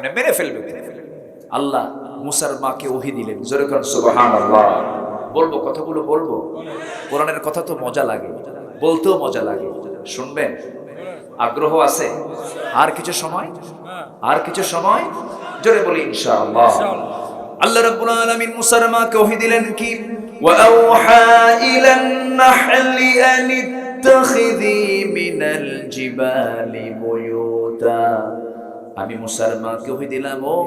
মানে মেরে ফেলবে। আল্লাহ মুসার মাকে ওহী দিলেন। জোরে করেন সুবহানাল্লাহ। বলবো, কথাগুলো বলবো। কোরআনের কথা তো মজা লাগে, বলতেও মজা লাগে। শুনবেন? আগ্রহ আছে? আর কিছু সময়, আর কিছু সময়, জোরে বলি ইনশাআল্লাহ। আল্লাহ রাব্বুল আলামিন মুসার মাকে ওহী দিলেন কি? ওয়া আওহা ইলান নাহলি আন ইত্তাখিযি মিনাল জিবালি বুয়ুতা। আমি মুসার মাকে ওহী দিলাম, ও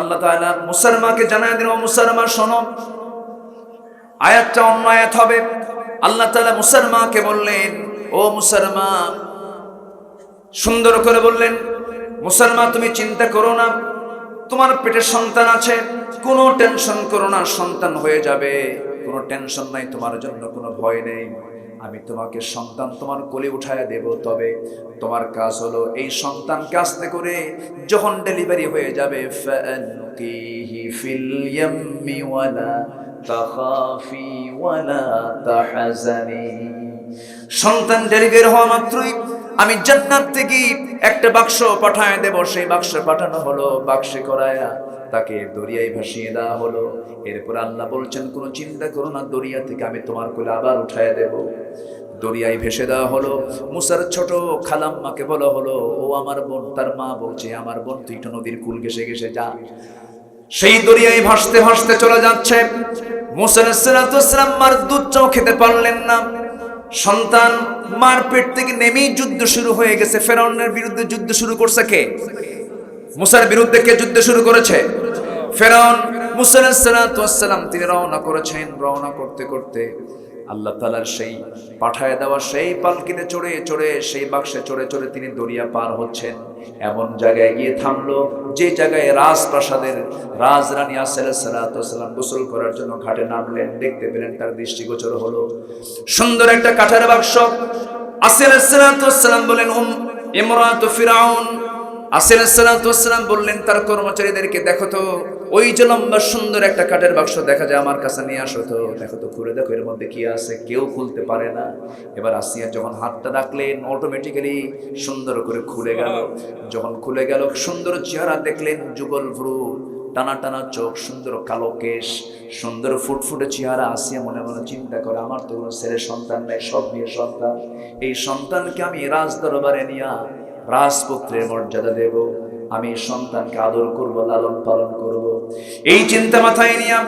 আল্লাহ তাআলা মুসার মাকে জানায় দিলেন, ও মুসার মা শোনো। আয়াতটা অন্য আয়াত হবে। আল্লাহ তাআলা মুসার মাকে বললেন, ও মুসার মা, সুন্দর করে বললেন, মুসার মা তুমি চিন্তা করো না, তোমার পেটে সন্তান আছে, কোনো টেনশন করো না, সন্তান হয়ে যাবে, কোনো টেনশন নাই, তোমার জন্য কোনো ভয় নেই। আমি তোমাকে সন্তান তোমার কোলে উঠায় দেব, তবে তোমার কাজ হলো এই সন্তানকে আস্তে করে যখন ডেলিভারি হয়ে যাবে, ফানকিহি ফিল ইয়াম্মি ওয়ালা তাখাফি ওয়ালা তাহজানি। সন্তান ডেলিভারি হওয়া মাত্রই আমি জান্নাত থেকে একটা বাক্স পাঠায় দেব, সেই বাক্স পাঠানো হলো, বাক্সে করায়া তাকে দরিয়ায় ভাসিয়ে দেওয়া হলো। এরপর আল্লাহ বলছেন, কোনো চিন্তা করো না, দরিয়া থেকে আমি তোমার কোলে আবার উঠায় দেব। দরিয়ায় ভেসে দেওয়া হলো। মুসার ছোট খালাম্মাকে বলা হলো, ও আমার বোন। তার মা বলছে, আমার বোন তুই তো নদীর কুল ঘেসে ঘেসে যা। সেই দরিয়ায় ভাসতে ভাসতে চলে যাচ্ছে। মুসা আলাইহিস সালাম মার দুধ চাও খেতে পারলেন না। সন্তান মার পেট থেকে নেমেই যুদ্ধ শুরু হয়ে গেছে। ফেরাউনের বিরুদ্ধে যুদ্ধ শুরু করছে কে? মুসার বিরুদ্ধে কে যুদ্ধ শুরু করেছে? ফেরাউন। মুসা আলাইহিস সালাম তিনি রওনা করেছেন। রওনা করতে করতে আল্লাহ তাআলার সেই পাঠায় দেওয়া সেই পালকিতে চড়ে চড়ে, সেই বাক্সে চড়ে চড়ে তিনি দরিয়া পার হচ্ছেন। এমন জায়গায় গিয়ে থামলো যে জায়গায় রাজপ্রাসাদের রাজরানী আসিয়া আলাইহিস সালাম গোসল করার জন্য ঘাটে নামলেন। দেখতে পেলেন, তার দৃষ্টিগোচর হলো সুন্দর একটা কাঠের বাক্স। আসিয়া আলাইহিস সালাম বলেন, ইমরাতু ফিরাউন। আসিয়া আলাইহিস সালাম বললেন তার কর্মচারীদেরকে, দেখো তো ওই যে লম্বা সুন্দর একটা কাঠের বাক্স দেখা যায়, আমার কাছে নিয়ে আসো তো, দেখো তো, খুলে দেখো এর মধ্যে কি আছে। কেউ খুলতে পারে না। এবার আসিয়া যখন হাতটা রাখলেন, অটোমেটিক্যালি সুন্দর করে খুলে গেল। যখন খুলে গেল, সুন্দর চেহারা দেখলেন, যুগল ভ্রু, টানা টানা চোখ, সুন্দর কালো কেশ, সুন্দর ফুটফুটে চেহারা। আসিয়া মনে মনে চিন্তা করে, আমার তো কোনো ছেলে সন্তান নাই, সব মেয়ে সন্তান। এই সন্তানকে আমি রাজ দরবারে নিয়ে রাজপুত্রের মর্যাদা দেব, আমি সন্তানকে আদর করব, লালন পালন করব। এই চিন্তা মাথায় নিয়ে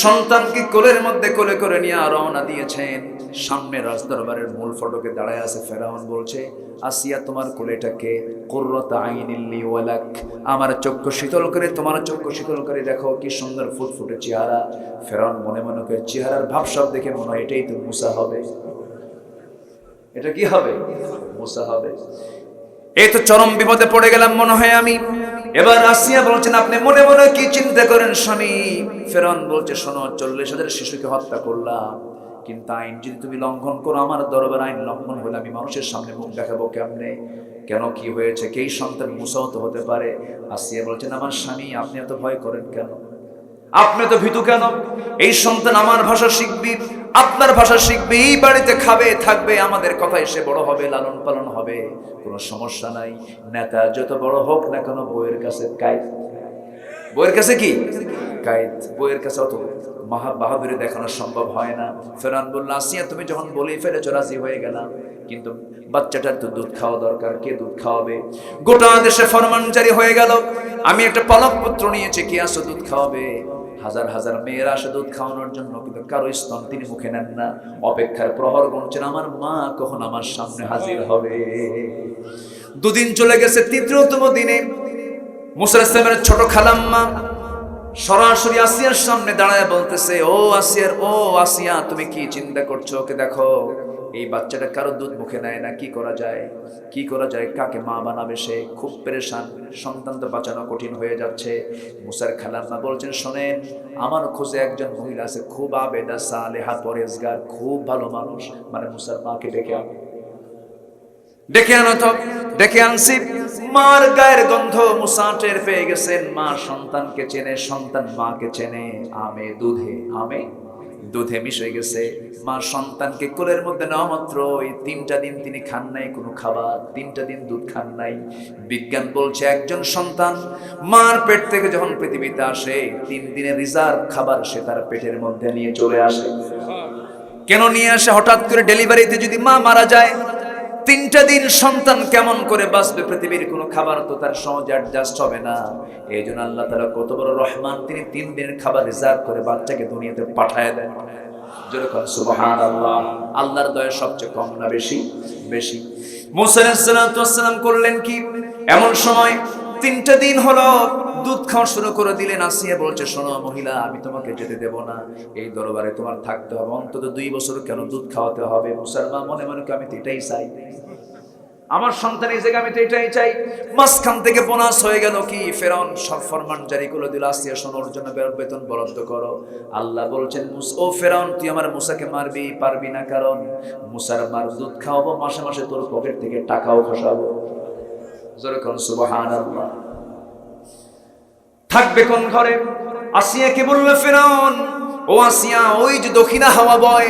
সন্তানকে কোলের মধ্যে কোলে করে নিয়ে রওনা দিয়েছেন। সামনে রাজদরবারের মূল ফটকে দাঁড়ায় আছে ফেরাউন। বলছে, আসিয়া তোমার কোলেটাকে কুররাতা আইনিল লি ওয়ালাক, আমার চক্ষু শীতল করে, তোমার চক্ষু শীতল করে দেখো, কি সুন্দর ফুটফুটে চেহারা। ফেরাউন মনে মনে করে, চেহারার ভাবসাব দেখে মনে হয় এটাই তো মুসা হবে। এটা কি হবে? মুসা হবে। এই তো চরম বিপদে পড়ে গেলাম মনে হয় আমি। এবার আসিয়া বলছেন, আপনি মনে মনে কি চিন্তা করেন স্বামী? ফেরাউন বলছে, শোনো, 40,000 শিশুকে হত্যা করলাম, কিন্তু আইন যদি তুমি লঙ্ঘন করো, আমার দরবার আইন লঙ্ঘন হলে আমি মানুষের সামনে মুখ দেখাবো কেমনে? কেন, কি হয়েছে? কে সন্তান মুসাও তো হতে পারে। আসিয়া বলছেন, আমার স্বামী, আপনি এত ভয় করেন কেন? আপনি তো ভীতু কেন? এই সন্তান আমার ভাষা শিখবি, আপনার ভাষা শিখবে, এই বাড়িতে খাবে থাকবে, আমাদের কথা এসে বড় হবে, লালন পালন হবে, কোনো সমস্যা নাই। নেতা যত বড় হোক না কেন, বইয়ের কাছে কায়েত। বইয়ের কাছে কি কায়েত? বইয়ের কাছে অত বাহাদুরি দেখানো সম্ভব হয় না। ফেরাউন বলল, আসিয়া তুমি যখন বলেই ফেলেছো, রাজি হয়ে গেলাম, কিন্তু বাচ্চাটার তো দুধ খাওয়া দরকার, কে দুধ খাওয়াবে? গোটা দেশে ফরমান জারি হয়ে গেল, আমি একটা পালক পুত্র নিয়েছি, কে আসো দুধ খাওয়াবে? হাজার হাজার মেয়েরা আসে দুধ খাওয়ানোর জন্য, কিন্তু কারো স্তন তিনি মুখে নেন না। অপেক্ষার প্রহর গুনছেন, আমার মা কখন আমার সামনে হাজির হবে। দুদিন চলে গেছে। তৃতীয়তম দিনে মুসা আলাইহিস সালামের ছোট খালাম্মা সরাসরি আসিয়ার সামনে দাঁড়ায় বলতেছে, ও আসিয়া, তুমি কি চিন্তা করছো? ওকে দেখো, এই বাচ্চাটা কারো দুধ মুখে নেয় না, কি করা যায়? কি করা যায়? কাকে মা বানাবে? সে খুব পেরেশান, সন্তান তো বাঁচানো কঠিন হয়ে যাচ্ছে। মুসার খালাম্মা বলছেন, শোনেন, আমার খোঁজে একজন মহিলা আছে, খুব আবেদা, সালেহা, পরেজগার, খুব ভালো মানুষ, মানে মুসার মাকে ডেকে আনো। ডেকে আনো তো। ডেকে আনছি। মার গায়ের গন্ধ মুসা টের পেয়ে গেছেন। মা সন্তানকে চেনে, সন্তান মাকে চেনে। আমে দুধে, আমে দুধে মিশে গেছে। মা সন্তানকে কোলের মধ্যে নেওয়া মাত্র এই 3টা দিন তিনি খান নাই কোনো খাবার, 3টা দিন দুধ খান নাই। বিজ্ঞান বলছে একজন সন্তান মার পেট থেকে যখন পৃথিবীতে আসে 3 দিনের রিজার্ভ খাবার সে তার পেটের মধ্যে নিয়ে চলে আসে। কেন নিয়ে আসে? হঠাৎ করে ডেলিভারিতে যদি মা মারা যায় 3টা দিন সন্তান কেমন করে বাঁচবে? পৃথিবীর কোনো খাবার তো তার সহজে অ্যাডজাস্ট হবে না। এই জন্য আল্লাহ তাআলা কত বড় রহমান, তিনি 3 দিনের খাবার রিজার্ভ করে বাচ্চাকে দুনিয়াতে পাঠায় দেন। যেরকম সুবহানাল্লাহ। আল্লাহর দয়া সবচেয়ে কম না বেশি? বেশি। মুসা আলাইহিস সালাম করলেন কি? এমন সময় 3টা দিন হলো দুধ খাওয়া শুরু করে দিলেন। আসিয়া বলছে, শোনো মহিলা, আমি তোমাকে যেতে দেব না, এই দরবারে তোমার থাকতে হবে, অন্তত 2 বছর কেন দুধ খাওয়াতে হবে? মুসলমান মনে মনে আমি তো এটাই চাই, আমার সন্তান এই জায়গায় আমি তো এটাই চাই। মাঝখান থেকে বোনাস হয়ে গেল কি? ফেরাউন সব ফরমান জারি করে দিল, আসিয়া শোনোর জন্য বেতন বরাদ্দ করো। আল্লাহ বলছেন, ও ফেরাউন, তুই আমার মুসাকে মারবি পারবি না, কারণ মুসার মার দুধ খাওয়াবো, মাসে মাসে তোর পকেট থেকে টাকাও খসাবো। যেরকম সুবহানাল্লাহ। থাকবে কোন ঘরে? আসিয়াকে বলল ফেরাউন, ও আসিয়া, ওই যে দক্ষিণা হাওয়া বয়,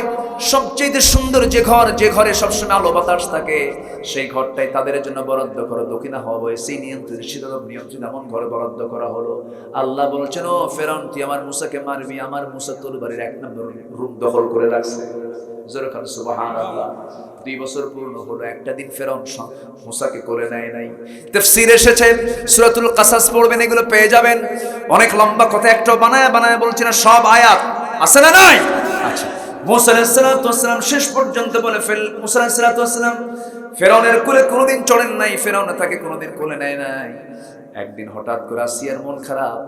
সবচেয়ে সুন্দর যে ঘর, যে ঘরে সবসময় আলো বাতাস থাকে, সেই ঘরটাই তাদের জন্য বরাদ্দ করো। দক্ষিণা হাওয়া বয়, সেই নিয়ন্ত্রিত শীতল নিয়ন্ত্রিত এমন ঘরে বরাদ্দ করা হলো। আল্লাহ বলছেন, ও ফেরাউন, তুই আমার মুসাকে মারবি, আমার মুসা তোর বাড়ির 1 নম্বর রুম দখল করে রাখছে। যেরকম সুবহানাল্লাহ। 2 বছর পূর্ণ হলো, একটা দিন ফেরাউন মুসাকে কোলে নেয় নাই। তাফসীর এসেছে, সূরাতুল কাসাস পড়বেন, এগুলো পেয়ে যাবেন। অনেক লম্বা কথা, একটাও বানায় বলছি না, সব আয়াত আছে না নাই? আচ্ছা, মুসা আলাইহিস সালাম শেষ পর্যন্ত বলে মুসা আলাইহিস সালাম ফেরাউনের কোলে কোনোদিন চড়েন নাই, ফেরাউন তাকে কোনোদিন কোলে নেয় নাই। একদিন হঠাৎ করে আসিয়ার মন খারাপ।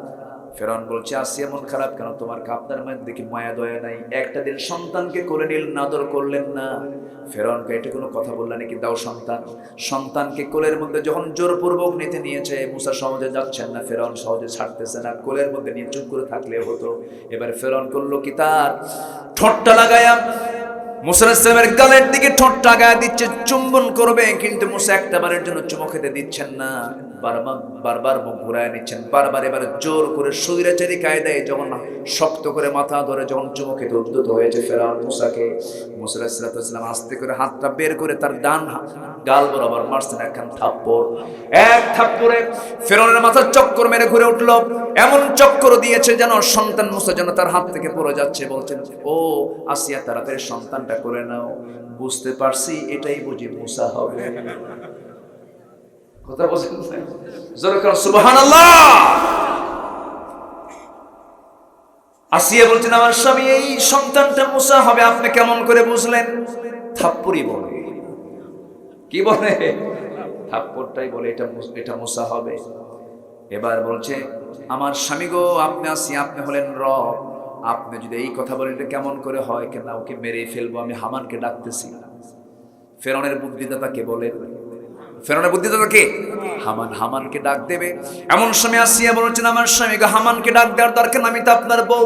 ফেরাউন বলছে, আসিয়া মন খারাপ কেন? তোমার আপনার মধ্যে দেখি মায়া দয়া নাই। একটা দিন সন্তানকে কোলে নিলেন, আদর করলেন না। ফেরাউনকে এটা কোনো কথা বললেন নাকি? দাও সন্তানকে কোলের মধ্যে যখন জোরপূর্বক নিতে নিয়েছে, মুসা সহজে যাচ্ছেন না, ফেরাউন সহজে ছাড়তেছে না। কোলের মধ্যে নিয়ে চুপ করে থাকলে হতো। এবার ফেরাউন করলো কি, তার ঠোঁটটা লাগায়া মুসা আলাইহিস সালামের গালের দিকে ঠোঁটটা লাগায়া দিচ্ছে, চুম্বন করবে, কিন্তু মুসা একটাবারের জন্য চুমু খেতে দিচ্ছেন না, বারবার মুখ ঘুরায় নিচ্ছেন। বারবার এবার জোর করে স্বৈরাচারী কায়দায় যখন শক্ত করে মাথা ধরে যখন চুমু খেতে উদ্যত হয়েছে ফেরাউন মুসাকে, মুসা আলাইহিস সালাম আস্তে করে হাতটা বের করে তার ডান গাল বরাবর মারছেন একখান থাপ্পড়। এক থাপ্পড়ে ফেরাউনের মাথা চক্কর মেরে ঘুরে উঠলো। এমন চক্কর দিয়েছে যেন সন্তান মুসা যেন তার হাত থেকে পড়ে যাচ্ছে। বলছেন, ও আসিয়া, তাড়াতাড়ি সন্তানটা করে নাও। বুঝতে পারছি এটাই বুঝি মুসা হবে। কথা বলছেন সুবহানাল্লাহ। আসিয়া বলছেন, আমার স্বামী, এই সন্তানটা মুসা হবে, আপনি কেমন করে বুঝলেন? থাপ্পড়ই বলে। কি বলে? থাপ্পড়টাই বলে এটা মুসা হবে। এবার বলছে, আমার স্বামী গো, আপনি আসিয়া, আপনি হলেন রব, আপনি যদি এই কথা বলেন এটা কেমন করে হয়? কেন ওকে মেরে ফেলবো, আমি হামানকে ডাকতেছি। ফেরাউনের বুদ্ধিদাতা কে বলে? ফেরাউনের বুদ্ধিদাতা কে? হামান। হামানকে ডাক দেবে। এমন সময় আসিয়া বলছেন, আমার স্বামী গো, হামানকে ডাক দেওয়ার দরকার, আমি তো আপনার বউ,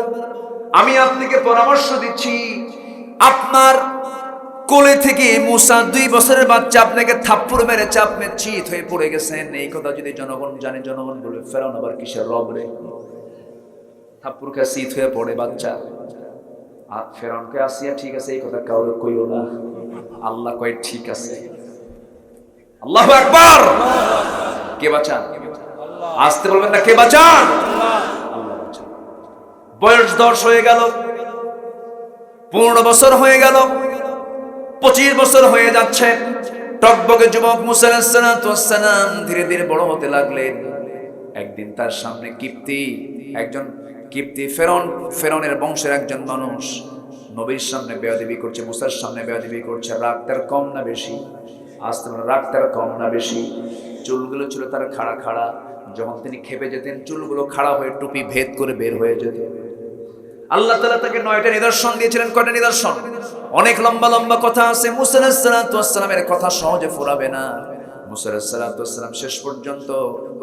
আমি আপনাকে পরামর্শ দিচ্ছি, আপনার কোলে থেকে মুসা 2 বছরের বাচ্চা আপনাকে থাপ্পড় মেরেছে, আপনি চিত হয়ে পড়ে গেছেন। এই কথা যদি জনগণ জানে, জনগণ বলবে ফেরাউন আবার কিসের রব রে? থাপ্পড় খেয়ে চিত হয়ে পড়ে বাচ্চা। আর ফেরাউনকে আসিয়া, ঠিক আছে, এই কথা কাউকে কইও না। আল্লাহ কয়, ঠিক আছে। আল্লাহু আকবার। কে বাঁচান? আসতে বলবেন না, কে বাঁচান? আল্লাহ বাঁচান। বয়স 10 হয়ে গেল, 15 বছর হয়ে গেল, 25 বছর হয়ে যাচ্ছে। টকবকে যুবক মুসা আলাইহিস সালাম ধীরে ধীরে বড় হতে লাগলেন। একদিন তার সামনে একজন কিপ্তি ফেরাউনের বংশের একজন মানুষ নবীর সামনে বেয়াদবি করছে, মুসার সামনে বেয়াদবি করছে। রাগ তার কম না বেশি? আসতে রাগ তার কম না বেশি? চুলগুলো ছিল তার খাড়া খাড়া। যখন তিনি খেপে যেতেন, চুলগুলো খাড়া হয়ে টুপি ভেদ করে বের হয়ে যেত। আল্লাহ তাআলা তাকে 9টা নিদর্শন দিয়েছিলেন। কয়টা নিদর্শন? অনেক লম্বা লম্বা কথা আছে। মুসা আলাইহিস সালামের কথা সহজে ফুরাবে না। মুসা আলাইহিস সালাম শেষ পর্যন্ত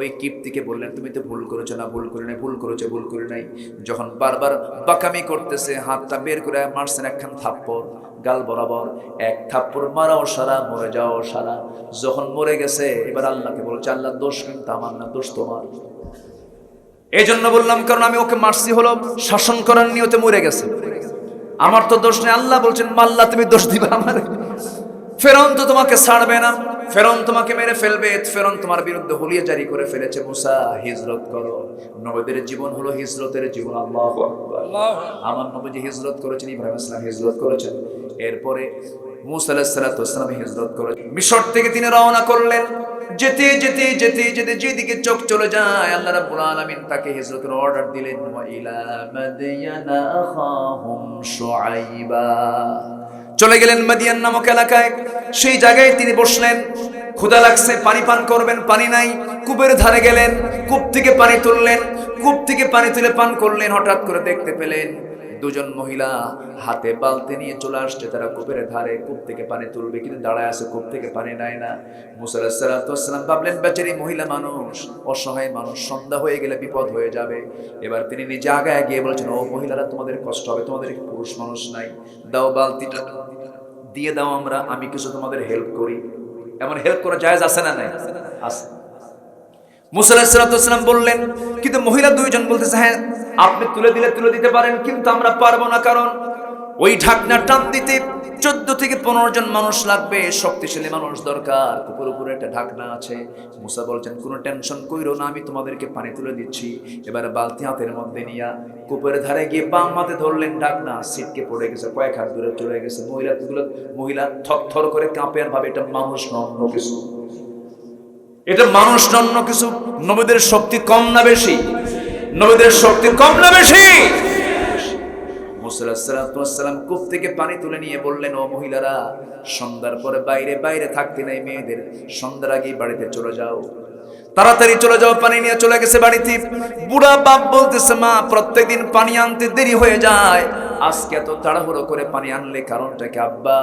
ওই কিপ্তিকে বললেন, তুমি তো ভুল করেছো না? ভুল করে নাই। ভুল করেছো? ভুল করে নাই। যখন বারবার বাকামি করতেছে, হাতটা বের করে মারছেন একখান থাপ্পড় গাল বরাবর। এক থাপ্পড় মারাও সারা, মরে যাও সারা। যখন মরে গেছে, এবার আল্লাহকে বলছে, আল্লাহ, দোষ কিন্তু আমার না, দোষ তোমার। এই জন্য বললাম, কারণ আমি ওকে মারছি হলো শাসন করার নিয়তে মরে গেছে। আমার তো দোষ নেই। আল্লাহ বলছেন আল্লাহ তুমি দোষ দিবা আমারে? ফেরাউন তো তোমাকে ছাড়বে না, ফেরাউন তোমাকে মেরে ফেলবে, ফেরাউন তোমার বিরুদ্ধে হুলিয়া জারি করে ফেলেছে। মুসা হিজরত করো। নবীদের জীবন হলো হিজরতের জীবন। আল্লাহু আকবার। আমার নবীজি হিজরত করেছেন, ইব্রাহিম আলাইহিস সালাম হিজরত করেছেন, এরপরে মুসা আলাইহিস সালাম হিজরত করেছেন। মিশর থেকে তিনি রওনা করলেন। যেতে যেতে যেতে যেতে যেদিকে চোখ চলে যায় আল্লাহ রাব্বুল আলামিন তাকে হিজরতের অর্ডার দিলেন। ওয়া ইলা মাদিয়ানা আখাহুম শুআইবা। চলে গেলেন মাদিয়ান নামক এলাকায়। সেই জায়গায় তিনি বসলেন। ক্ষুধা লাগছে, পানি পান করবেন, পানি নাই। কূপের ধারে গেলেন, কূপ থেকে পানি তুললেন, কূপ থেকে পানি তুলে পান করলেন। হঠাৎ করে দেখতে পেলেন দুজন মহিলা হাতে বালতি নিয়ে চলে আসছে। তারা কূপের ধারে কূপ থেকে পানি তুলবে, কিন্তু দাঁড়ায় আছে, কূপ থেকে পানি নেয় না। মুসা আলাইহিস সালাম ভাবলেন বেচারি মহিলা মানুষ, অসহায় মানুষ, সন্ধ্যা হয়ে গেলে বিপদ হয়ে যাবে। এবার তিনি নিজে আগায় গিয়ে বলছেন, ও মহিলারা তোমাদের কষ্ট হবে, তোমাদের পুরুষ মানুষ নাই, দাও বালতিটা দিয়ে দাও, আমি কিছু তোমাদের হেল্প করি। এমন হেল্প করা জায়েজ আছে না নাই? আছে। মুসা আলাইহিস সালাম বললেন, কিন্তু মহিলা দুইজন বলতেছে হ্যাঁ আপনি তুলে দিলে তুলে দিতে পারেন, কিন্তু আমরা পারবো না, কারণ ওই ঢাকনা টান দিতে 14 থেকে 15 জন মানুষ লাগবে, শক্তিশালী মানুষ দরকার। কুকুর উপরে একটা ঢাকনা আছে। মুসা বলছেন কোনো টেনশন কইরো না, আমি তোমাদেরকে পানি তুলে দিচ্ছি। এবার বালতি হাতের মধ্যে নিয়া কূপের ধারে গিয়ে বাম হাতে ধরলেন, ঢাকনা ছিটকে পড়ে গেছে, কয়েক হাত দূরে চলে গেছে। মহিলা থরথর করে কাঁপে আর ভাবে এটা মানুষ নন্য কিছু, এটা মানুষ নন্য কিছু। নবীদের শক্তি কম না বেশি? নবীদের শক্তি কম না বেশি? মুসা আলাইহিস সালাম কূপ থেকে পানি তুলে নিয়ে বললেন, ও মহিলারা সন্ধ্যার পরে বাইরে থাকতে নাই, মেয়েদের সন্ধ্যার আগেই বাড়িতে চলে যাও, তাড়াতাড়ি চলে যাও। পানি নিয়ে চলে গেছে বাড়িতে। বুড়া বাপ বলতেছে মা প্রত্যেকদিন পানি আনতে দেরি হয়ে যায়, আজকে এত তাড়াহুড়ো করে পানি আনলে কারণটা কি? আব্বা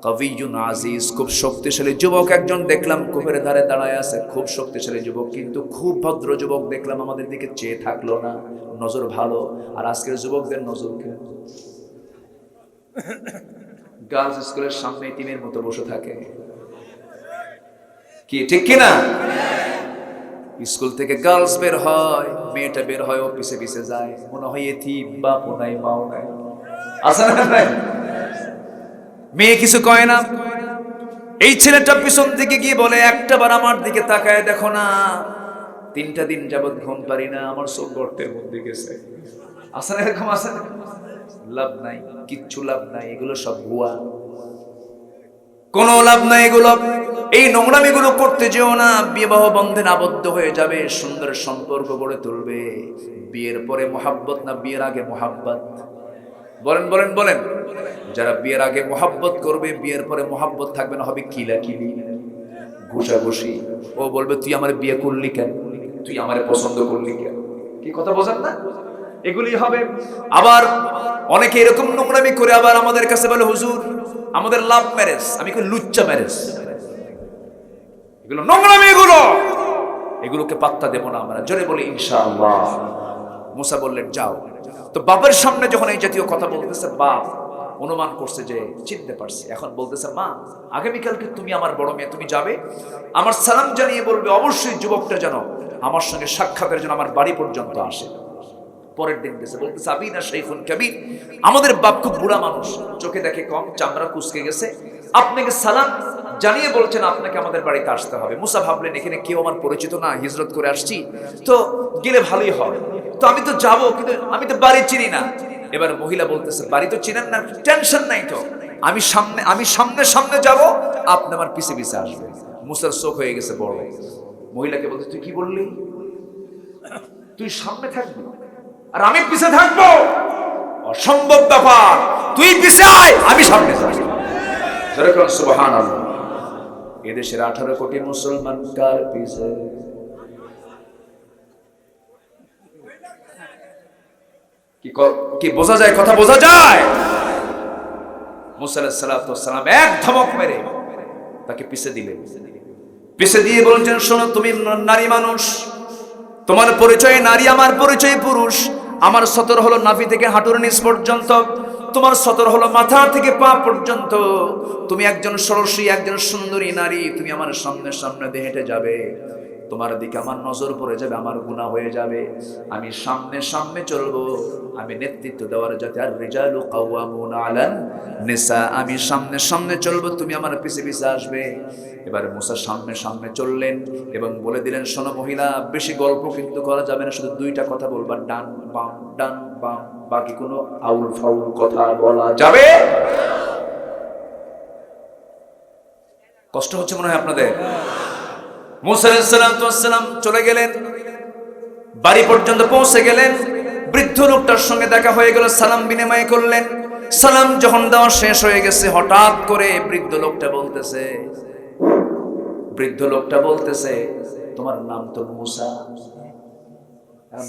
কবিয়ুন আজিজ, খুব শক্তিশালী যুবক একজন দেখলাম কূপের ধারে দাঁড়ায় আছে, খুব শক্তিশালী যুবক, কিন্তু খুব ভদ্র যুবক দেখলাম, আমাদের দিকে চেয়ে থাকলো না, নজর ভালো। আর আজকের যুবকদের নজর গার্লস স্কুলের সামনে টিমের মতো বসে থাকে, কি ঠিক কিনা? স্কুল থেকে গার্লস বের হয়, মেয়েটা বের হয়, ও পিছে পিছে যায়, মনে হয় এতিম, বাপও নাই মাও নাই, আছে না নাই? মেয়ে কিছু কয় না। এই ছেলেটা পিছন দিকে গিয়ে বলে, একটাবার আমার দিকে তাকায় দেখো না, 3টা দিন যাবত ঘুম পারি না, আমার চোখ গর্তের মধ্যে গেছে। আছে না এরকম? আছে না? লাভ নাই, কিচ্ছু লাভ নাই, এগুলো সব ভুয়া, কোনো লাভ নাই এগুলো। এই নোংরামিগুলো করতে যেও না, বিবাহ বন্ধনে আবদ্ধ হয়ে যাবে, সুন্দর সম্পর্ক গড়ে তুলবে। বিয়ের পরে মহাব্বত না বিয়ের আগে মহাব্বত? বলেন বলেন বলেন। যারা বিয়ের আগে মহাব্বত করবে, বিয়ের পরে মহাব্বত থাকবে না, হবে কিলাকিলি, ঘুষাঘুষি। ও বলবে তুই আমার বিয়ে করলি কেন, তুই আমারে পছন্দ করলি কেন, কি কথা বোঝেন না? এগুলি হবে। আবার অনেকে এরকম নোংরামি করে আবার আমাদের কাছে বলে, হুজুর আমাদের লাভ ম্যারেজ, আমি কই লুচ্চা ম্যারেজ, এগুলো নোংরামি, এগুলোকে পাত্তা দেব না আমরা, জোরে বলি ইনশাআল্লাহ। মুসা বললেন যাও। তো বাবার সামনে যখন এই জাতীয় কথা বলতেছে, বাপ অনুমান করছে যে চিনতে পারছে, এখন বলতেছে মা আগামীকালকে তুমি আমার বড় মেয়ে, তুমি যাবে, আমার সালাম জানিয়ে বলবে অবশ্যই যুবকটা যেন আমার সঙ্গে সাক্ষাতের জন্য আমার বাড়ি পর্যন্ত আসে। পরের দিন গেছে, বলতেছে আবিনা শাইখুন কাবীর, আমাদের বাপ খুব বুড়া মানুষ, চোখে দেখে কম, চামড়া কুচকে গেছে, আপনাকে সালাম জানিয়ে বলছেন আপনাকে আমাদের বাড়িতে আসতে হবে। মুসা ভাবলেন এখানে কেউ আমার পরিচিত না, হিজরত করে আসছি, তো গেলে ভালোই হবে, তো আমি তো যাবো, কিন্তু আমি তো বাড়ি চিনি না। এবার মহিলা বলতেছে বাড়ি তো চিনেন না, টেনশন নাই তো, আমি সামনে যাব, আপনি আমার পিছে পিছে আসবেন। মুসার চোখ হয়ে গেছে বড়। মহিলাকে বলতে, তুই কি বললি, তুই সামনে থাকবি আর আমি পিছে থাকবো? অসম্ভব ব্যাপার, তুই পিছে আয়, আমি সামনে থাকবো। সুবহানাল্লাহ। এদেশের 18 কোটি মুসলমান কার পিছে? কি বোঝা যায়? কথা বোঝা যায়? মুসা আলাইহিস সালাম এক ধমক মেরে তাকে পিছে দিলেন। পিছে দিয়ে বলছেন, শোনো তুমি নারী মানুষ, তোমার পরিচয় নারী, আমার পরিচয় পুরুষ। আমার সতর হলো নাভি থেকে হাঁটুর নিচ পর্যন্ত, তোমার সতর হলো মাথা থেকে পা পর্যন্ত। তুমি একজন ষোড়শী, একজন সুন্দরী নারী, তুমি আমার সামনে দিয়ে হেঁটে যাবে। তোমার দিকে আমার নজর পড়ে যাবে, আমার গুনাহ হয়ে যাবে। আমি সামনে সামনে চলবো, আমি নেতৃত্ব দেওয়ার যাতে। আর রিজালু কাওয়ামুনা আলান নিসা, আমি সামনে সামনে চলবো, তুমি আমার পিছে পিছে আসবে। এবার মুসা সামনে সামনে চললেন এবং বলে দিলেন, শোনো মহিলা, বেশি গল্প কিন্তু করা যাবে না, শুধু দুইটা কথা বলবা, ডান বাম ডান বাম, বাকি কোনো আউল ফাউল কথা বলা যাবে। কষ্ট হচ্ছে মনে হয় আপনাদের? মুসা আলাইহিস সালাম চলে গেলেন, বাড়ি পর্যন্ত পৌঁছে গেলেন। বৃদ্ধ লোকটার সঙ্গে দেখা হয়ে গেল, সালাম বিনিময় করলেন। সালাম যখন দেওয়া শেষ হয়ে গেছে, হঠাৎ করে বৃদ্ধ লোকটা বলতেছে তোমার নাম তো মুসা।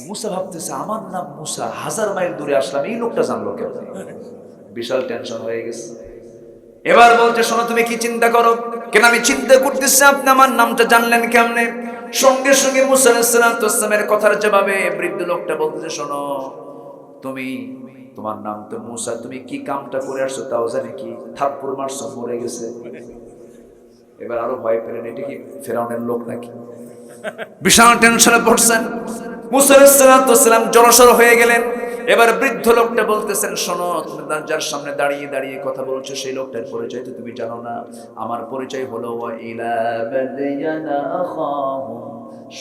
মুসা ভাবতেছে আমার নাম মুসা, 1000 মাইল দূরে আসলাম, এই লোকটা জানলো কেন? বিশাল টেনশন হয়ে গেছে। এবার বলছে, শোনো তুমি কি চিন্তা করো? কেন আমি চিন্তা করতেছি আপনি আমার নামটা জানলেন কেমনে? সঙ্গে সঙ্গে মুসা আলাইহিস সালামের কথার জবাবে বৃদ্ধ লোকটা বলতেছে, শোনো তোমার নাম তো মুসা, তুমি কি কামটা করে আসছো তাও জানি কি? থাপ্পড় মারছো, মরে গেছে। এবার আরো ভয় পেলেন, এটা কি ফেরাউনের লোক নাকি? বিশাল টেনশনে পড়ছেন। মুসা আলাইহিস সালাম জড়সড় হয়ে গেলেন। এবার বৃদ্ধ লোকটা বলতেছেন, শোনো তুমি যার সামনে দাঁড়িয়ে দাঁড়িয়ে কথা বলছো সেই লোকটার পরিচয় তো তুমি জানো না। আমার পরিচয় হলো ওয়া ইলা মাদিয়ানা আখাহুম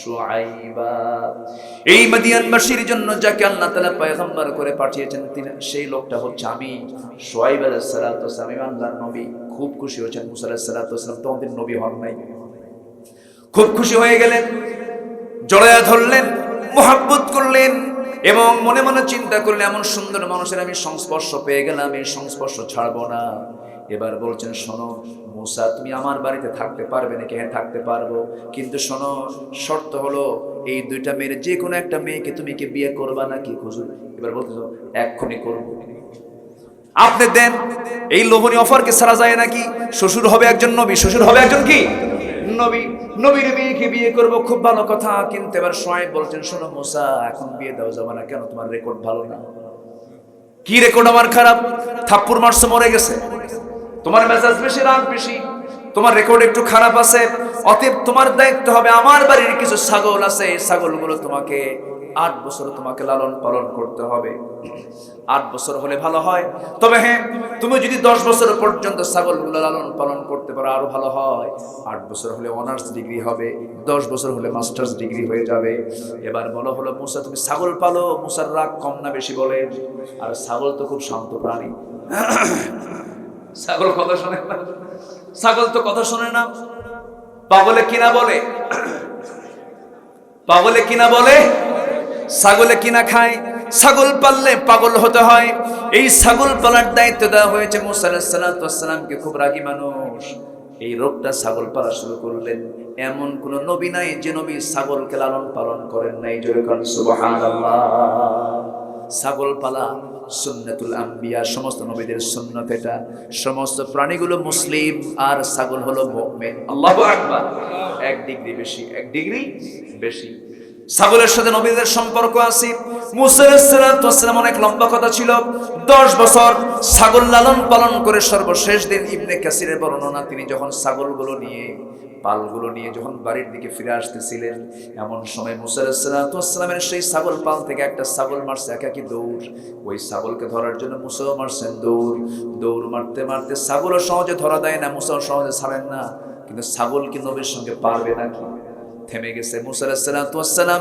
শুআইবা। এই মাদিয়ানবাসীর জন্য যাকে আল্লাহ তাআলা পয়গম্বর করে পাঠিয়েছেন, সেই লোকটা হচ্ছে আমি, শুআইব আলাইহিস সালাতু ওয়াস সালাম, আল্লাহর নবী। খুব খুশি হয়েছেন মুসা আলাইহিস সালাতু ওয়াস সালাম, তোমাদের নবী হন নাই। খুব খুশি হয়ে গেলেন, জড়ায়া ধরলেন, মোহাব্বত করলেন এবং মনে মনে চিন্তা করলেন, এমন সুন্দর মানুষের আমি সংস্পর্শ পেয়ে গেলাম, এই সংস্পর্শ ছাড়বো না। এবার বলছেন, শোনো মুসা, তুমি আমার বাড়িতে থাকতে পারবে নাকি? হ্যাঁ থাকতে পারবো, কিন্তু শোনো শর্ত হলো এই দুইটা মেয়ের যে কোনো একটা মেয়েকে তুমি কি বিয়ে করবা নাকি? হুজুর এবার বলতেছো এক্ষুনি করবো। আপনি দেন, এই লোভনীয় অফারকে ছাড়া যায় নাকি? শ্বশুর হবে একজন নবী, শ্বশুর হবে একজন কি নবী, নবীর মেয়েকে বিয়ে করব, খুব ভালো কথা। কিন্তু এবার শুআয়ব বলছেন, শোনো মুসা, এখন বিয়ে দেওয়া যাবে না। কেন? তোমার রেকর্ড ভালো না। কি রেকর্ড আমার খারাপ? থাপ্পড় মারছে, মরে গেছে। তোমার মেজাজ বেশি, রাগ বেশি, তোমার রেকর্ড একটু খারাপ আছে। অতএব তোমার দায়িত্ব হবে, আমার বাড়ির কিছু ছাগল আছে, এই ছাগলগুলো তোমাকে 8 বছর তোমাকে লালন পালন করতে হবে। 8 বছর হলে ভালো হয়, তবে হ্যাঁ তুমি যদি 10 বছর পর্যন্ত ছাগলগুলো লালন পালন করতে পারো আরো ভালো হয়। 8 বছর হলে অনার্স ডিগ্রি হবে, 10 বছর হলে মাস্টার্স ডিগ্রি হয়ে যাবে। এবার বলো হলো মুসা তুমি ছাগল পালো। মুসার রাগ কম না বেশি বলে? আর ছাগল তো খুব শান্ত প্রাণী, ছাগল কথা শোনে না, ছাগল তো কথা শোনে না। পাগলে কিনা বলে, পাগলে কিনা বলে, ছাগলে কিনা খায়। ছাগল পাললে পাগল হতে হয়। এই ছাগল পালার দায়িত্ব দেওয়া হয়েছে মুসা আলাইহিস সালামকে। খুব রাগী মানুষ, এই রোগটা ছাগল পালা শুরু করলেন। এমন কোন নবী নাই যে নবী ছাগলকে লালন পালন করেন নাই। জোরে বলেন সুবহানাল্লাহ। ছাগল পালা সুন্নাতুল আম্বিয়া, সমস্ত নবীদের সুন্নাত এটা। সমস্ত প্রাণীগুলো মুসলিম আর ছাগল হলো মুমিন। আল্লাহু আকবার। 1 ডিগ্রি বেশি, 1 ডিগ্রি বেশি। ছাগলের সাথে নবীদের সম্পর্ক আছে। মুসা আলাইহিস সালাম অনেক লম্বা কথা ছিল, 10 বছর ছাগল লালন পালন করে সর্বশেষ দিন ইবনে কাসিরের বর্ণনা, তিনি যখন ছাগলগুলো নিয়ে, পালগুলো নিয়ে যখন বাড়ির দিকে ফিরে আসতেছিলেন, এমন সময় মুসা আলাইহিস সালামের সেই ছাগল পাল থেকে একটা ছাগল মারছে একাকী দৌড়। ওই ছাগলকে ধরার জন্য মুসাও মারছেন দৌড়। দৌড় মারতে মারতে ছাগলও সহজে ধরা দেয় না, মুসাও সহজে ছাড়েন না। কিন্তু ছাগল কি নবীর সঙ্গে পারবে নাকি? থেমে গেছে। মুসা আলাইহিস সালাম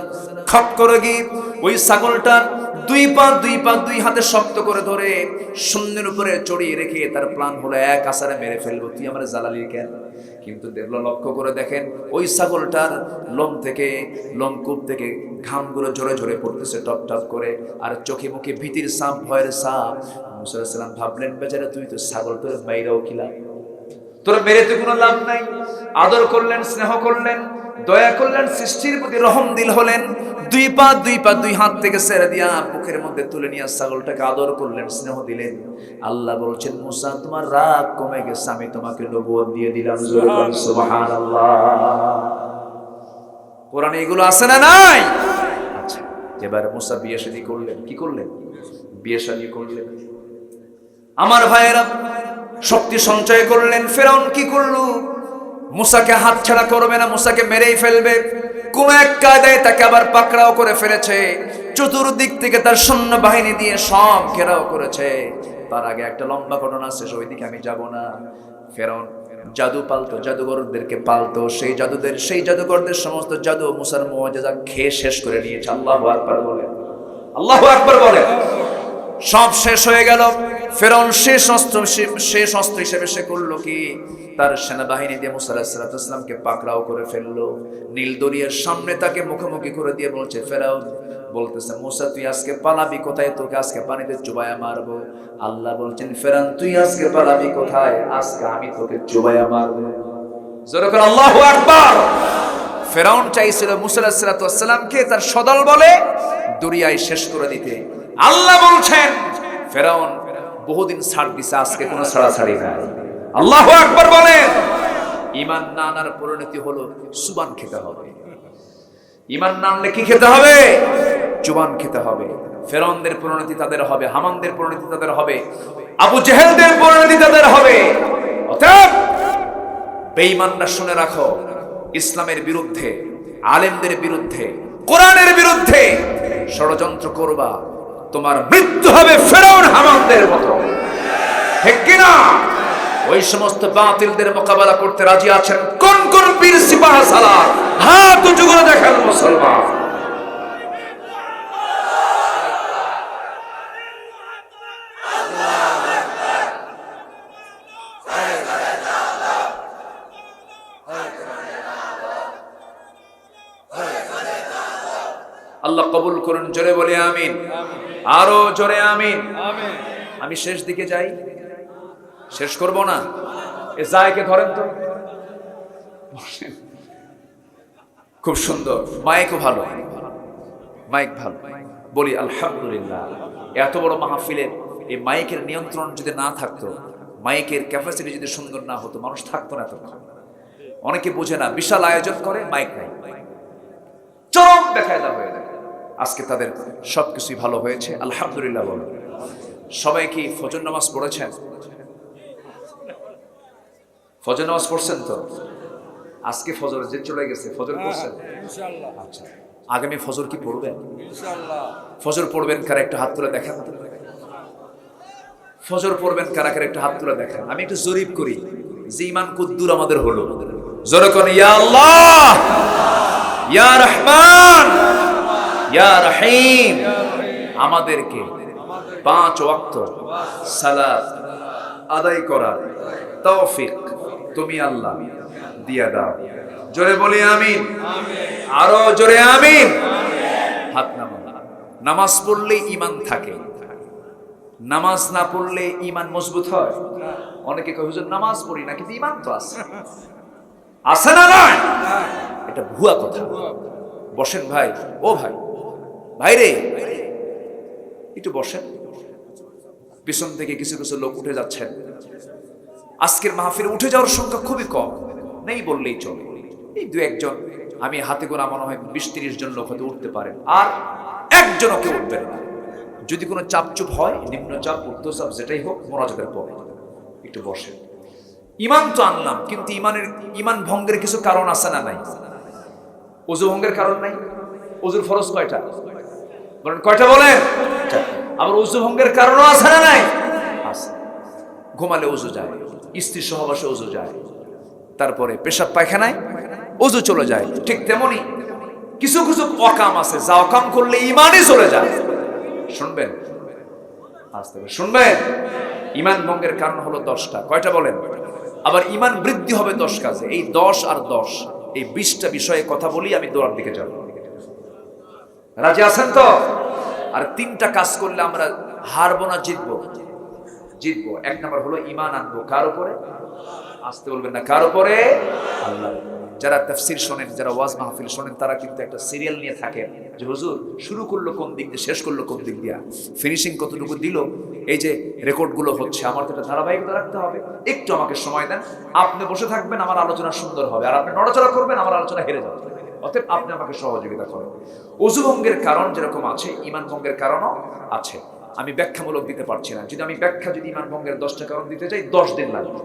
খপ করে গিয়ে ওই ছাগলটার দুই হাতে শক্ত করে ধরে শূন্যের উপরে চড়িয়ে রেখে তার প্ল্যান হলো এক আছাড়ে মেরে ফেলবো, তুই আমার জ্বালালি কেন? কিন্তু লক্ষ্য করে দেখেন ওই ছাগলটার লোমকূপ থেকে ঘামগুলো ঝরে ঝরে পড়তেছে টপ টপ করে, আর চোখে মুখে ভীতির ছাপ, ভয়ের ছাপ। মুসা আলাইহিস সালাম ভাবলেন, বেচারা তুই তো ছাগল, তোর বাইরেও খিলা, তোর মেরে তো কোনো লাভ নাই। আদর করলেন, স্নেহ করলেন, দয়া করলেন, সৃষ্টির প্রতি রহম দিল হলেন। দুই হাত থেকে ছেড়ে দিয়া বুকের মধ্যে তুলে নিয়ে ছাগলটাকে আদর করলেন, স্নেহ দিলেন। আল্লাহ বলছেন, মুসা তোমার রাগ কমে গেছে, আমি তোমাকে নবুয়ত দিয়ে দিলাম। সুবহানাল্লাহ। কোরআনে এগুলো আছে না নাই? আচ্ছা, এবার মুসা বিয়ে শাদী করলেন। কি করলেন? বিয়ে শাদী করলেন। আমার ভাইয়েরা শক্তি সঞ্চয় করলেন। ফেরাউন কি করলো? মুসাকে হাতছাড়া করবে না, মুসাকে মেরেই ফেলবে। কোন এক কায়দায় তাকে আবার পাকড়াও করে ফেলেছে, চতুর্দিক থেকে তার সৈন্য বাহিনী দিয়ে সব ঘেরাও করেছে। তার আগে একটা লম্বা ঘটনা আছে, ওইদিকে আমি যাব না। ফেরাউন জাদু পালতো, জাদুঘরদেরকে পালতো, সেই জাদুঘরদের সমস্ত জাদু মুসার মুআজিজা খেয়ে শেষ করে নিয়েছে। আল্লাহু আকবার বলে, আল্লাহু আকবার বলে। সব শেষ হয়ে গেল। ফেরাউন শেষ অস্ত্র হিসেবে সে করলো কি, তার সেনাবাহিনী দিয়ে মুসা আলাইহিস সালামকে পাকড়াও করে ফেললো। নীল দরিয়ার সামনে তাকে মুখোমুখি করে দিয়ে বলছে, ফেরাউন বলতেছে, মুসা তুই আজকে পালাবি কোথায়? তোকে আজকে পানিতে চুবাইয়া মারবো। আল্লাহ বলছেন, ফেরাউন তুই আজকে পালাবি কোথায়? আজকে আমি তোকে চুবাইয়া মারবো। জোরে করে আল্লাহু আকবার। ফেরাউন চাইছিল মুসা আলাইহিস সালামকে তার সদল বলে দরিয়ায় শেষ করে দিতে। আল্লাহ বলছেন, ফেরাউন বহুদিন ছাড় দিছে, আজকে কোনো ছাড়াছাড়ি নাই। আল্লাহু আকবার বলেন। ঈমান না আনার পরিণতি হলো সুবান খেতে হবে। ঈমান না আনলে কি খেতে হবে? জুবান খেতে হবে। ফেরাউনদের পরিণতি তাদের হবে, হামানদের পরিণতি তাদের হবে, আবু জেহেলদের পরিণতি তাদের হবে। অতএব বেঈমানরা শুনে রাখো, ইসলামের বিরুদ্ধে, আলেমদের বিরুদ্ধে, কোরআনের বিরুদ্ধে ষড়যন্ত্র করবা, তোমার মৃত্যু হবে ফেরাউন হামানদের মতো। ঠিক কিনা? ওই সমস্ত বাতিলদের মোকাবেলা করতে রাজি আছেন কোন কোন পীর সিপাহ সালার? হাত উঁচু করে দেখেন মুসলমান। আল্লাহ কবুল করুন, জোরে বলে আমিন, আরো জোরে আমিন। আমি শেষ দিকে যাই, শেষ করব না। এ জায়গাকে ধরেন তো, খুব সুন্দর, মাইকও ভালো, মাইক ভালো। বলি আলহামদুলিল্লাহ। এত বড় মাহফিলের এই মাইকের নিয়ন্ত্রণ যদি না থাকতো, মাইকের ক্যাপাসিটি যদি সুন্দর না হতো, মানুষ থাকতো না এতক্ষণ। অনেকে বোঝে না, বিশাল আয়োজন করে, মাইক নাই, চরম বেকায়দা হয়ে যায়। আজকে তাদের সবকিছুই ভালো হয়েছে, আলহামদুলিল্লাহ বলো। সবাই কি ফজর নামাজ পড়েছেন? ফজর নামাজ পড়ছেন তো? আজকে ফজর যে চলে গেছে, ফজর পড়ছেন? ইনশাআল্লাহ। আচ্ছা, আগামী ফজর কি পড়বেন? ইনশাআল্লাহ। ফজর পড়বেন কারা? একটু হাত তুলে দেখান। ফজর পড়বেন কারা কারা? একটু হাত তুলে দেখান। আমি একটু জরিপ করি যে ঈমান কদ্দুর আমাদের হলো। জোরে কোন ইয়া আল্লাহ, ইয়া রহমান, ইয়া রহিম। আমাদেরকে 5 ওয়াক্ত সালাত আদায় করার তৌফিক তুমি আল্লাহ দিয়া দাও। জোরে বলি আমিন, আরো জোরে আমিন। হাত নামান। নামাজ পড়লে ঈমান থাকে, নামাজ না পড়লে ঈমান মজবুত হয়। অনেকে কয় হুজুর নামাজ পড়ি না কিন্তু ঈমান তো আছে। আছে না নাই? এটা ভুয়া কথা। বসেন ভাই, ও ভাই, ভাইরে একটু বসেন। পিছন থেকে কিছু কিছু লোক উঠে যাচ্ছেন। আজকের মাহফিলে উঠে যাওয়ার সংখ্যা খুবই কম, নেই বললেই চলে। এই 2-1 জন, আমি হাতে গোনা মনে হয় 20-30 জন লোক হয়তো উঠতে পারেন, আর একজনও কেউ উঠবেন না। যদি কোনো চাপচুপ হয়, নিম্নচাপ ঊর্ধ্বচাপ যেটাই হোক, মোনাজাতের পরে একটু বসেন। ঈমান তো আনলাম, কিন্তু ঈমান ভঙ্গের কিছু কারণ আছে না নাই? ওযু ভঙ্গের কারণ নাই? ওযুর ফরজ কয়টা বলেন? কয়টা বলেন? আবার ওযু ভঙ্গের কারণও আছে না নাই? আছে। ঘুমালে ওযু যায়, স্ত্রী সহবাসে ওযু যায়, তারপরে পেশাব পায়খানায় ওযু চলে যায়। ঠিক তেমনি কিছু কিছু অকাম আছে, যা অকাম করলে ঈমানই চলে যায়। শুনবেন, আস্তে করে শুনবেন। ঈমান ভঙ্গের কারণ হলো 10টা। কয়টা বলেন? আবার ঈমান বৃদ্ধি হবে 10 কাজে। এই 10 আর 10, এই 20টা বিষয়ে কথা বলি, আমি দোয়ার দিকে যাব। রাজি আছেন তো? আর 3টা কাজ করলে আমরা হারবো না, জিতবো। জিতবো। 1 নাম্বার হলো ঈমান আনবো কার উপরে? আসতে বলবেন না, কার উপরে? আল্লাহ। যারা তাফসীর শোনেন, যারা ওয়াজ মাহফিল শোনেন, তারা কিন্তু একটা সিরিয়াল নিয়ে থাকেন যে হুজুর শুরু করলো কোন দিক দিয়ে, শেষ করলো কোন দিক দিয়ে, ফিনিশিং কতটুকু দিল। এই যে রেকর্ডগুলো হচ্ছে, আমার তো একটা ধারাবাহিকতা রাখতে হবে। একটু আমাকে সময় দেন। আপনি বসে থাকবেন, আমার আলোচনা সুন্দর হবে, আর আপনি নড়াচড়া করবেন, আমার আলোচনা হেরে যাবে। অতএব আপনি আমাকে সহযোগিতা করেন। ওযু ভঙ্গের কারণ যেরকম আছে, ঈমান ভঙ্গের কারণও আছে। আমি ব্যাখ্যামূলক দিতে পারছি না। যদি আমি ব্যাখ্যা, যদি ঈমান ভঙ্গের 10টা কারণ দিতে চাই, 10 দিন লাগবে।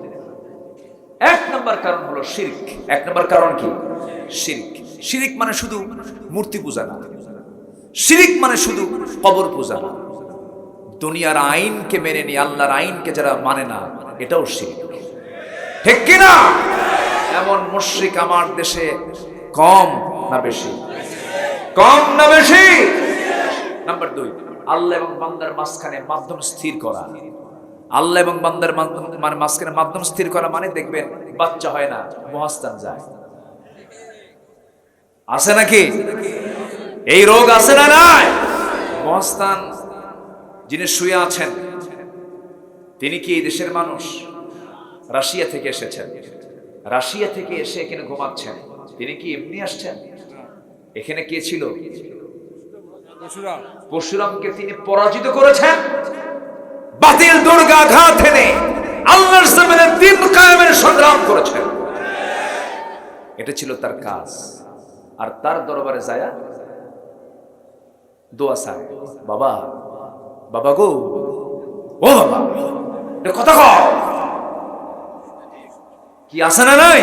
এক নম্বর কারণ হলো শিরক। এক নম্বর কারণ কি? শিরক। শিরক মানে শুধু মূর্তি পূজা না, শিরক মানে শুধু কবর পূজা না, দুনিয়ার আইনকে মেনে নিয়ে আল্লাহর আইনকে যারা মানে না, এটাও শিরক। ঠিক কিনা? এমন মুশরিক আমার দেশে কম না বেশি? কম না বেশি? নাম্বার 2, আল্লাহ এবং বান্দার মাঝখানে মাধ্যম স্থির করা। আল্লাহ এবং বান্দার মানে মাঝখানে মাধ্যম স্থির করা মানে দেখবেন বাচ্চা হয় না, মহাস্থান যায়। আছে নাকি এই রোগ? আছে না নাই? মহাস্থান যিনি শুয়ে আছেন তিনি কি এই দেশের মানুষ? রাশিয়া থেকে এসেছেন। রাশিয়া থেকে এসে এখানে ঘুমাচ্ছেন, তিনি কি এমনি আসছেন? এখানে কে ছিল? পরশুরামকে তিনি পরাজিত করেছেন, বাতিল দুর্গাঘাত এনে আল্লাহর জমিনে দ্বীন কায়েমের সংগ্রাম করেছেন। এটা ছিল তার কাজ। আর তার দরবারে যায় দোয়া চায়, বাবা বাবা গো, ও বাবা, কথা কও, কি আছে না নাই?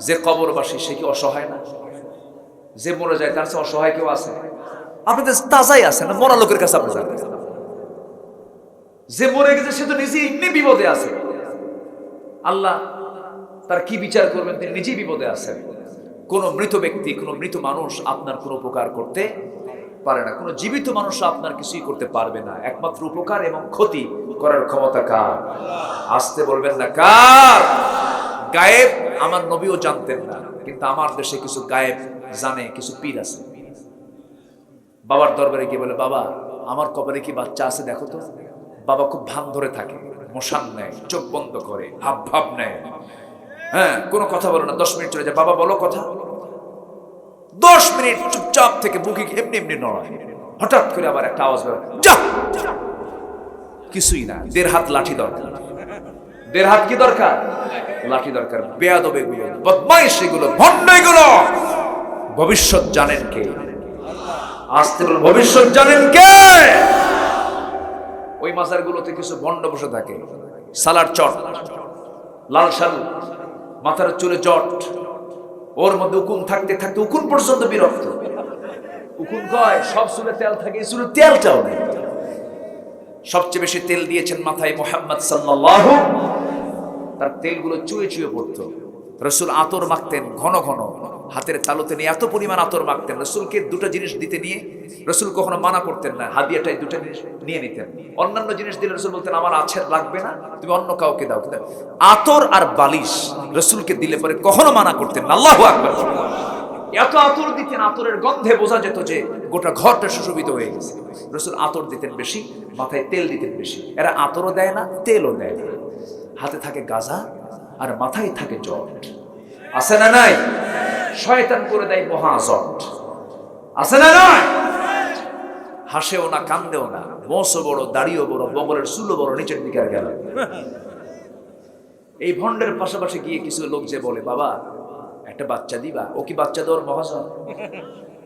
যে কবরবাসী সে কি অসহায় না? যে মরে যায় তার চেয়ে অসহায় কেউ আছে? আপনাদের তাজাই আছে না? মরা লোকের কাছে আপনি যান। যে মরে গেছে সে তো নিজে এমনি বিপদে আছে। আল্লাহ তার কি বিচার করবেন? তিনি নিজেই বিপদে আছেন। কোন মৃত ব্যক্তি, কোন মৃত মানুষ আপনার কোনো উপকার করতে পারে না। কোন জীবিত মানুষ আপনার কিছুই করতে পারবে না। একমাত্র উপকার এবং ক্ষতি করার ক্ষমতা কার? আসতে বলবেন না কার? গায়েব আমার নবীও জানতেন না, কিন্তু আমার দেশে কিছু গায়েব জানে, কিছু পীর আছে। বাবার দরবারে গিয়ে বলে, বাবা আমার কপালে কি বাচ্চা আছে দেখো তো। বাবা খুব ভান ধরে থাকে, মশান নেয়, চোখ বন্ধ করে, হাব ভাব নেয়, হ্যাঁ কোনো কথা বলে না। 10 মিনিট চলে যায়, বাবা বলো কথা। 10 মিনিট চুপচাপ থেকে বুকে এমনি এমনি নড়ায়। হঠাৎ করে আবার একটা আওয়াজ বের, যা, কিছুই না। 1.5 হাত লাঠি দরকার। 1.5 হাত কি দরকার? লাঠি দরকার। বেয়াদব এগুলো, বদমাইশ এগুলো, ভণ্ড এগুলো। ভবিষ্যৎ জানেন কে? আসতে বল, ভবিষ্যৎ জানেন কে? ওই মাজারগুলোতে কিছু ভণ্ড বসে থাকে, সালার চট, লাল শালু, মাথার চুলে জট, ওর মধ্যে উকুন থাকতে থাকতে উকুন পর্যন্ত বিরক্ত। উকুন কয় সব চুলে তেল থাকে, এই চুলে তেলটাও নেই। সবচেয়ে বেশি তেল দিয়েছেন মাথায় মুহাম্মদ সাল্লাল্লাহু। তার তেলগুলো চুয়ে চুয়ে পড়তো। রাসূল আতর মাখতেন ঘন ঘন, হাতের তালুতে নিয়ে এত পরিমাণ আতর মাখতেন। রাসূলকে 2টা জিনিস দিতে নিয়ে রাসূল কখনো মানা করতেন না, হাদিয়াটাই 2টা জিনিস নিয়ে নিতেন। অন্যান্য জিনিস দিলে রাসূল বলতেন আমার আছে, লাগবে না, তুমি অন্য কাউকে দাও। আতর আর বালিশ রাসূলকে দিলে পরে কখনো মানা করতেন না। আল্লাহু আকবার। এত আতর দিতেন, আতরের গন্ধে বোঝা যেত যে গোটা ঘরটা সুশোভিত হয়ে গেছে। রাসূল আতর দিতেন বেশি, মাথায় তেল দিতেন বেশি। এরা আতরও দেয় না, তেলও দেয় না। হাতে থাকে গাজা আর মাথায় থাকে জট। আছে না নাই? শয়তান করে দেয় মহা জট। আছে না নাই? হাসেও না, কান্দেও না, মোছও বড়, দাড়িও বড়, বগলের চুলও বড়, নিচের দিকে আর গেল। এই ভণ্ডের পাশাপাশি গিয়ে কিছু লোক যে বলে, বাবা একটা বাচ্চা দিবা। ও কি বাচ্চা দেওয়ার মহাজন?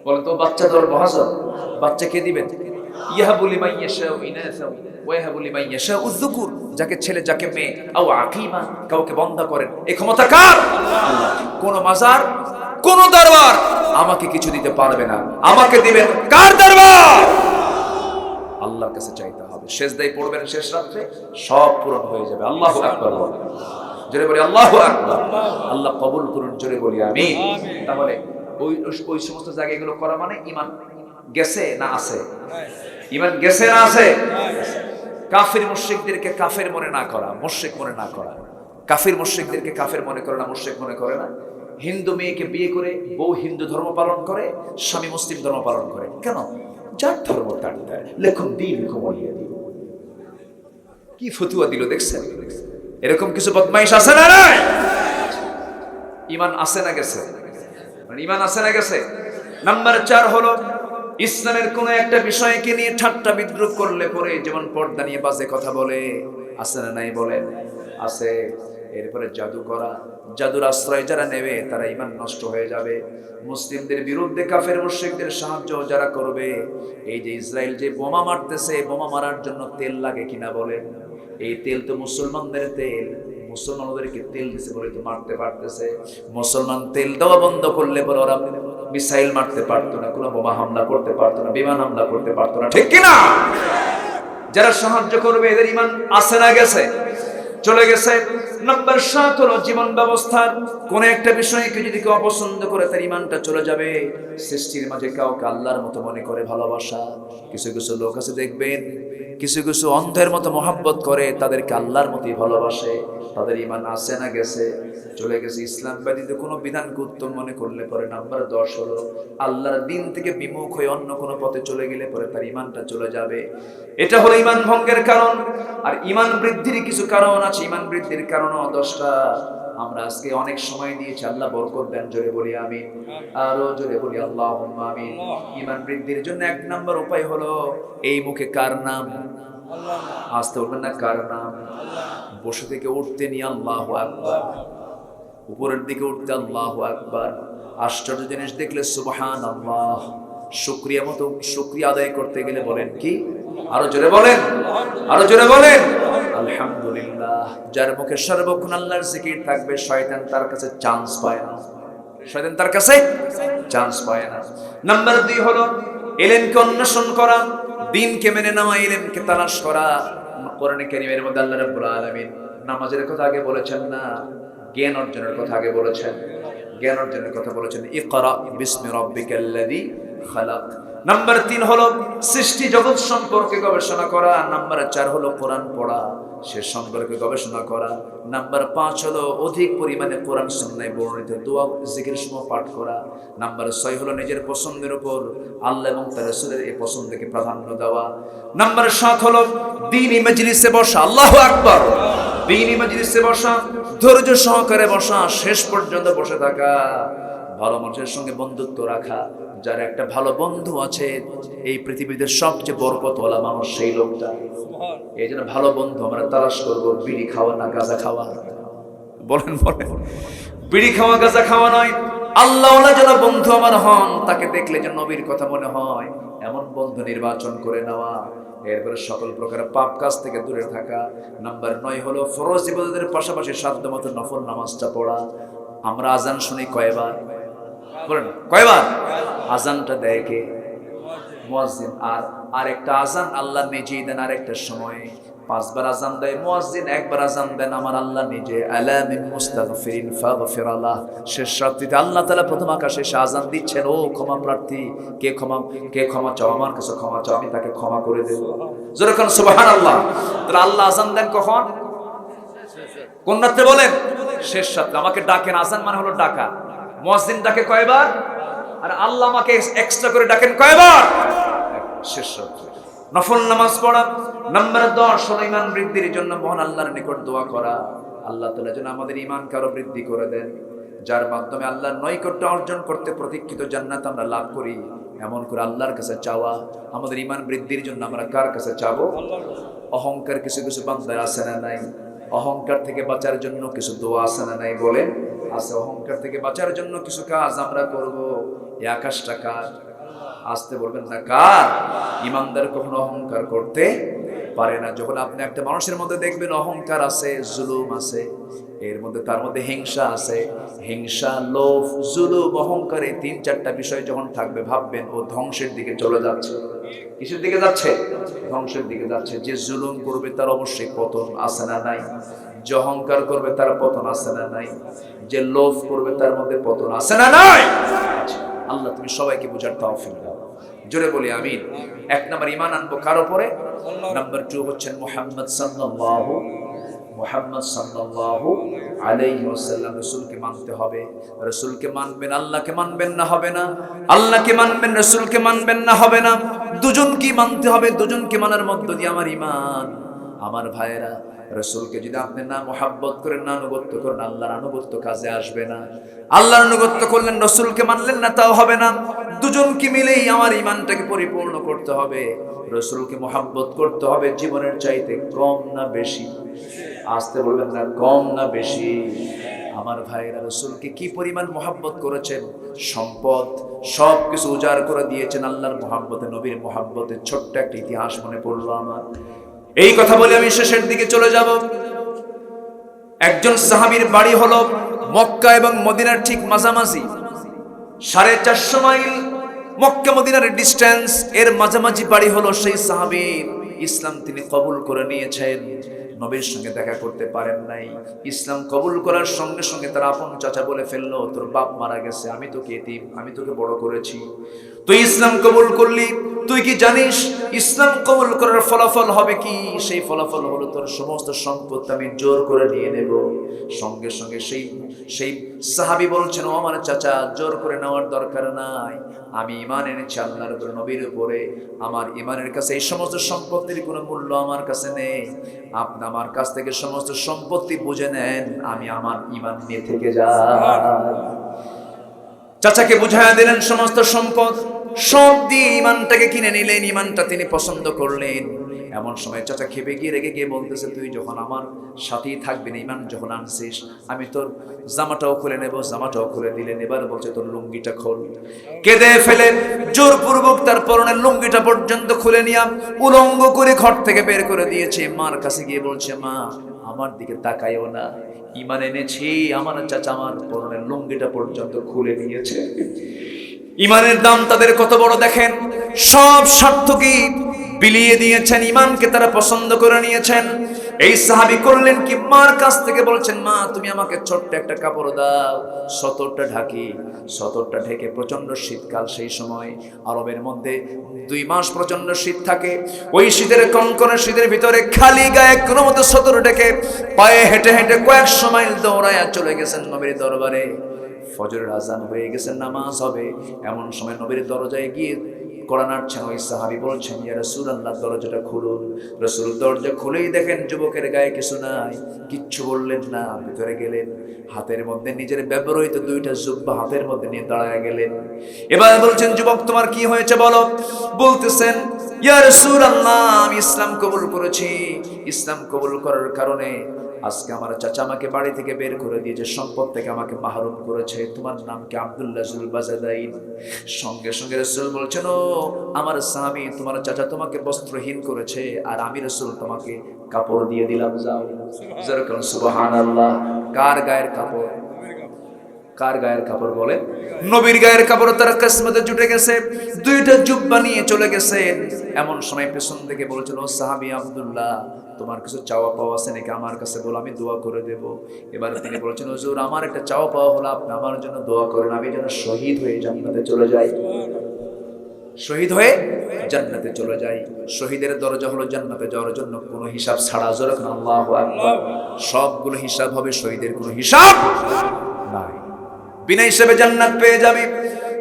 বলে তো বাচ্চা দেওয়ার মহাজন। বাচ্চা কে দিবেন? ইয়াহাবু লিমান ইয়াশাউ ইনাসা ওয়া ইয়াহাবু লিমান ইয়াশাউ যুকুর। যাকে ছেলে যাকে মেয়ে, আও আকিমা, কাউকে বন্ধা করেন। এই ক্ষমতা কার? আল্লাহ। কোন মাজার, কোন দরবার আমাকে কিছু দিতে পারবে না। আমাকে দিবেন কার দরবার? আল্লাহর কাছে চাইতে হবে। সেজদায় পড়বেন শেষ রাতে, সব পূরণ হয়ে যাবে। আল্লাহু আকবার। জোরে বলি আল্লাহু আকবার। আল্লাহ কবুল করুন, জোরে বলি আমিন। তাহলে ওই সমস্ত জায়গায় এগুলো করা মানে ঈমান গেছে না আছে? ঈমান গেছে না আছে? কাফির মুশরিকদেরকে কাফের মনে না করা, মুশরিক মনে না করা। কাফির মুশরিকদেরকে কাফের মনে করে না, মুশরিক মনে করে না। হিন্দু মেয়েকে বিয়ে করে বউ হিন্দু ধর্ম পালন করে, স্বামী মুসলিম ধর্ম পালন করে। কেন? যার ধর্ম তার। লেখুন দিন কমাইয়া দিন। কি ফতুয়া দিল দেখছেন? এরকম কিছু বদমাইশ আছে না নাই? ঈমান আছে না গেছে? মানে ঈমান আছে না গেছে? নাম্বার 4 হলো ইসলামের কোন একটা বিষয়কে নিয়ে ঠাট্টা বিদ্রুপ করলে পরে, যেমন পর্দা নিয়ে বাজে কথা বলে, আছে না নাই বলেন? আছে। এরপরে জাদু করা, জাদুর আশ্রয় যারা নেবে তারা ঈমান নষ্ট হয়ে যাবে। মুসলিমদের বিরুদ্ধে কাফের মুশরিকদের সাহায্য যারা করবে, এই যে ইসরায়েল যে বোমা মারতেছে, বোমা মারার জন্য তেল লাগে কিনা বলেন? এই তেল তো মুসলমানদের তেল। মুসলমান ওদেরকে তেল দিছে বলে তো মারতে পারতেছে। মুসলমান তেল দেওয়া বন্ধ করলে পরে ওরা মিসাইল মারতে পারতো না, কোনো বোমা হামলা করতে পারতো না, বিমান হামলা করতে পারতো না, ঠিক কিনা? যারা সাহায্য করবে এদের ঈমান আছে না গেছে? চলে গেছে। নাম্বার 7 হলো জীবন ব্যবস্থার কোন একটা বিষয়কে যদি কেউ অপছন্দ করে তার ঈমানটা চলে যাবে। সৃষ্টির মাঝে কাউকে আল্লাহর মতো মনে করে ভালোবাসা। কিছু কিছু লোক আছে দেখবেন, কিছু কিছু অন্ধের মতো মহব্বত করে, তাদেরকে আল্লাহর মতোই ভালোবাসে। তাদের ঈমান আছে না গেছে? চলে গেছে। ইসলাম ব্যতীত কোনো বিধানকে উত্তম মনে করলে পরে নাম্বার 10 হলো আল্লাহর দিন থেকে বিমুখ হয়ে অন্য কোনো পথে চলে গেলে পরে তার ঈমানটা চলে যাবে। এটা হলো ঈমান ভঙ্গের কারণ। আর ঈমান বৃদ্ধির কিছু কারণ আছে। ঈমান বৃদ্ধির কারণও 10টা। আমরা আজকে অনেক সময় দিয়েছি, আল্লাহ বরকত দেন। জোরে বলি আমিন, আরো জোরে বলি আল্লাহুম্মা আমিন। ঈমান বৃদ্ধির জন্য 1 নাম্বার উপায় হলো এই মুখে কার নাম? আল্লাহ। আসতে বলবেন না কার নাম? বসে থেকে উঠতে নিয়ে আল্লাহু আকবার, উপরের দিকে উঠতে আল্লাহু আকবার। আশ্চর্য জিনিস দেখলে সুবহানাল্লাহ। শুকরিয়া মতো শুকরিয়া আদায় করতে গেলে বলেন কি? আরো জোরে বলেন, আরো জোরে বলেন আলহামদুলিল্লাহ। যার মুখে সর্বক্ষণ আল্লাহর জিকির থাকবে, শয়তান তার কাছে চান্স পায় না। শয়তান তার কাছে চান্স পায় না। নাম্বার 2 হলো ইলমকে অন্বেষণ করা, দ্বীনকে মেনে নেওয়া, ইলমকে তালাশ করা। কোরআনে কারীমের মধ্যে আল্লাহ রাব্বুল আলামিন নামাজের কথা আগে বলেছেন না, জ্ঞান অর্জনের কথা আগে বলেছেন। জ্ঞান অর্জনের কথা বলেছেন, ইকরা বিসমি রাব্বিকাল্লাযী খালাক। নাম্বার 3 হলো সৃষ্টি জগৎ সম্পর্কে গবেষণা করা। নাম্বার 4 হলো কোরআন পড়া, সে সম্পর্কে গবেষণা করা। নাম্বার 5 হলো অধিক পরিমাণে কোরআন সুন্নাহয় বর্ণিত দোয়া জিকির সমূহ পাঠ করা। নাম্বার 6 হলো নিজের পছন্দের উপর আল্লাহ এবং তার রাসূলের এই পছন্দকে প্রাধান্য দেওয়া। নাম্বার 7 হলো দ্বীনি মজলিসে বসা। আল্লাহু আকবার। দ্বীনি মজলিসে বসা, ধৈর্য সহকারে বসা, শেষ পর্যন্ত বসে থাকা, ভালো মানুষের সঙ্গে বন্ধুত্ব রাখা। যার একটা ভালো বন্ধু আছে, এই পৃথিবীতে সবচেয়ে বরকতওয়ালা মানুষ সেই লোকটা। এই জন্য ভালো বন্ধু আমরা তালাশ করবো। বিড়ি খাওয়া না গাঁজা খাওয়া? বলেন বলেন। বিড়ি খাওয়া গাঁজা খাওয়া নয়। আল্লাহওয়ালা যেন বন্ধু আমার হন, তাকে দেখলে যেন নবীর কথা মনে হয়, এমন বন্ধু নির্বাচন করে নেওয়া। এরপরে সকল প্রকার পাপ কাজ থেকে দূরে থাকা। নাম্বার 9 হলো ফরজ ইবাদতের পাশাপাশি সাধ্যমতো নফল নামাজটা পড়া। আমরা আজান শুনি কয়বার? বলেন কয়বার? আজানটা দেয় কে? মুয়াজ্জিন। আর আরেকটা আজান আল্লাহ নিজেই দেন আরেকটা সময়ে। 5 বার আজান দেয় মুয়াজ্জিন, 1 বার আজান দেন আমার আল্লাহ নিজে। আলা মিন মুস্তাগফিরিন ফাগফির আলাহ। শেষ রাত্রিতে আল্লাহ তাআলা প্রথম আকাশে এসে আজান দিচ্ছেন, ও ক্ষমা প্রার্থী, কে ক্ষমা চাও, আমার কাছে ক্ষমা চাও, আমি তাকে ক্ষমা করে দেব। জোরে কোন সুবহানাল্লাহ। তাহলে আল্লাহ আজান দেন কখন? কোন রাতে বলেন? শেষ রাতে। আমাকে ডাকেন, আজান মানে হলো ডাকা। মুয়াজ্জিন ডাকে কয়বার? আর আল্লাহ আমাকে এক্সট্রা করে ডাকেন কয়বার? শেষ রাতে। নফল নামাজ পড়া। নাম্বার 10 হলো ঈমান বৃদ্ধির জন্য মহান আল্লাহর নিকট দোয়া করা। আল্লাহ তাআলা যেন আমাদের ঈমানকে আরো বৃদ্ধি করে দেন, যার মাধ্যমে আল্লাহর নৈকট্য অর্জন করতে প্রতীক্ষিত জান্নাত আমরা লাভ করি। এমন করে আল্লাহর কাছে চাওয়া। আমাদের ঈমান বৃদ্ধির জন্য আমরা কার কাছে চাবো? অহংকার কিছু কিছু বান্দার আছে না নাই? অহংকার থেকে বাঁচার জন্য কিছু দোয়া আছে না নাই? বলেন আছে। অহংকার থেকে বাঁচার জন্য কিছু কাজ আমরা করব। এই আকাশটা কার? আসতে বলবেন না কার? ইমানদার কখনো অহংকার করতে পারে না। যখন আপনি একটা মানুষের মধ্যে দেখবেন অহংকার আছে, জুলুম আছে, এর মধ্যে তার মধ্যে হিংসা আছে, হিংসা, লোভ, জুলুম, অহংকার, এই 3-4টা বিষয় যখন থাকবে ভাববেন ও ধ্বংসের দিকে চলে যাচ্ছে। কিসের দিকে যাচ্ছে? ধ্বংসের দিকে যাচ্ছে। যে জুলুম করবে তার অবশ্যই পতন আছে না নাই? যে অহংকার করবে তার পতন আছে না নাই? যে লোভ করবে তার মধ্যে পতন আছে না নাই? আল্লাহ তুমি সবাইকে বুঝার তৌফিক দাও। জোরে বলি আমিন। 1 নাম্বার ঈমান আনবো কার উপরে? নাম্বার 2 হচ্ছেন মুহাম্মদ সাল্লাল্লাহু আলাইহি ওয়াসাল্লাম। রাসূলকে মানতে হবে। রাসূলকে মানবেন, আল্লাহকে মানবেন না হবে না। আল্লাহকে মানবেন, রাসূলকে মানবেন না হবে না। দুজনকে মানতে হবে। দুজনকে মানার মধ্য দিয়ে আমার ঈমান। আমার ভাইয়েরা, রাসূলকে যদি আপনি না মুহাব্বত করেন, না আনুগত্য করেন, আল্লাহর আনুগত্য কাজে আসবে না। আল্লাহর আনুগত্য করলেন, রাসূলকে মানলেন না, তাও হবে না। দুজনকে মিলেই আমার ঈমানটাকে পরিপূর্ণ করতে হবে। রাসূলকে মুহাব্বত করতে হবে জীবনের চাইতে কম না বেশি? আসতে বলবেন না কম না বেশি? আমার ভাইয়েরা, রাসূলকে কি পরিমাণ মুহাব্বত করেছেন, সম্পদ সবকিছু উজাড় করে দিয়েছেন আল্লাহর মুহাব্বতে, নবীর মুহাব্বতে। ছোট্ট একটা ইতিহাস মনে পড়লো আমার। এই কথা বলে আমি শেষের দিকে চলে যাব। একজন সাহাবীর বাড়ি হলো মক্কা এবং মদিনার ঠিক মাঝামাঝি, 450 মাইল মক্কা মদিনার ডিস্টেন্স, এর মাঝামাঝি বাড়ি হলো সেই সাহাবীর। ইসলাম তিনি কবুল করে নিয়েছেন, নবীর সঙ্গে দেখা করতে পারেন নাই। ইসলাম কবুল করার সঙ্গে সঙ্গে তার আপন চাচা বলে ফেললো, তোর বাপ মারা গেছে, আমি তোকে এতিম, আমি তোকে বড় করেছি, তুই ইসলাম কবুল করলি, তুই কি জানিস ইসলাম কবুল করার ফলাফল হবে কি? সেই ফলাফল হলো তোর সমস্ত সম্পত্তি আমি জোর করে নিয়ে নেব। সঙ্গে সঙ্গে সেই সাহাবী বলছেন, ও আমার চাচা, জোর করে নেওয়ার দরকার নাই, আমি ঈমান এনেছি আল্লাহর উপরে, নবীর উপরে, আমার ঈমানের কাছে এই সমস্ত সম্পত্তির কোনো মূল্য আমার কাছে নেই, আপনি আমার কাছ থেকে সমস্ত সম্পত্তি বুঝে নেন, আমি আমার ঈমান নিয়ে থেকে যাই। চাচাকে বুঝাইয়া দিলেন সমস্ত সম্পদ, সব দিয়ে ঈমানটাকে কিনে নিলেন, ঈমানটা তিনি পছন্দ করলেন। এমন সময় চাচা খেপে গিয়ে রেগে গিয়ে বলতেছে, তুই যখন আমার সাথেই থাকবি না, ঈমান যখন আনছিস, আমি তোর জামাটাও খুলে নেব। জামাটাও খুলে দিলেন। এবার বলছে, তোর লুঙ্গিটা খোল। কেঁদে ফেলে জোরপূর্বক তার পরনের লুঙ্গিটা পর্যন্ত খুলে নিয়ে উলঙ্গ করে ঘর থেকে বের করে দিয়েছে। মার কাছে গিয়ে বলছে, মা, আমার দিকে তাকাইও না, ঈমান এনেছি। আমার চাচা আমার পরনের লুঙ্গিটা পর্যন্ত খুলে নিয়েছে। ঈমানের দাম তাদের কত বড় দেখেন, সব স্বার্থকে বিলিয়ে দিয়েছেন, ঈমানকে তারা পছন্দ করে নিয়েছেন। এই সাহাবী করলেন কি, মার কাছ থেকে বলছেন, মা, তুমি আমাকে ছোট্ট একটা কাপড় দাও, সতরটা ঢাকি। সতরটা ঢেকে, প্রচন্ড শীতকাল সেই সময়, আরবের মধ্যে 2 মাস প্রচন্ড শীত থাকে। ওই শীতের কনকনে শীতের ভিতরে খালি গায়ে কোনো মতো সতর ঢেকে পায়ে হেঁটে হেঁটে কয়েকশো মাইল দৌড়ায়া চলে গেছেন নবীর দরবারে। ফজরের আজান হয়ে গেছে, নামাজ হবে। এমন সময় নবীর দরজায় গিয়ে কড়া নাড়ছেন ওই সাহাবী, বলছেন, ইয়া রাসূলুল্লাহ, দরজাটা খুলুন। রাসূল দরজা খুলেই দেখেন যুবকের গায়ে কিছু নাই, কিচ্ছু বললেন না, ভিতরে গেলেন। হাতের মধ্যে নিজের ব্যবহৃত 2টা জুব্বা হাতের মধ্যে নিয়ে দাঁড়ায় গেলেন। এবার বলছেন, যুবক, তোমার কি হয়েছে বলো। বলতেছেন, ইয়া রাসূলুল্লাহ, আমি ইসলাম কবুল করেছি। ইসলাম কবুল করার কারণে আজকে আমার চাচা আমাকে বাড়ি থেকে বের করে দিয়েছে, সম্পদ থেকে আমাকে মাহরুম করেছে। তোমার নাম কি? আব্দুল্লাহ জুল বাজাদাইন। সঙ্গে সঙ্গে রাসূল বলছেন, ও আমার স্বামী, তোমার চাচা তোমাকে বস্ত্রহীন করেছে, আর আমি রাসূল তোমাকে কাপড় দিয়ে দিলাম, যাও। যেরকম সুবহানাল্লাহ। কার গায়ের কাপড়? কার গায়ের কাপড় বলে? নবীর গায়ের কাপড় তার কিসমতে জুটে গেছে। 2টা জুব্বা নিয়ে চলে গেছেন। এমন সময় পেছন থেকে বলেছিল, ও সাহাবী আব্দুল্লাহ, তোমার কিছু চাওয়া পাওয়া আছে নাকি? আমার কাছে বলো, আমি দোয়া করে দেব। এবার তিনি বলেছেন, হুজুর, আমার একটা চাওয়া পাওয়া হলো, আপনি আমার জন্য দোয়া করেন, আমি যেন শহীদ হয়ে জান্নাতে চলে যাই। শহীদ হয়ে জান্নাতে চলে যাই। শহীদের দরজা হলো জান্নাতে যাওয়ার জন্য কোনো হিসাব ছাড়া। যখন আল্লাহু আকবার, সবগুলো হিসাব হবে, শহীদের কোনো হিসাব নাই, বিনা হিসাবে জান্নাত পেয়ে যাবে।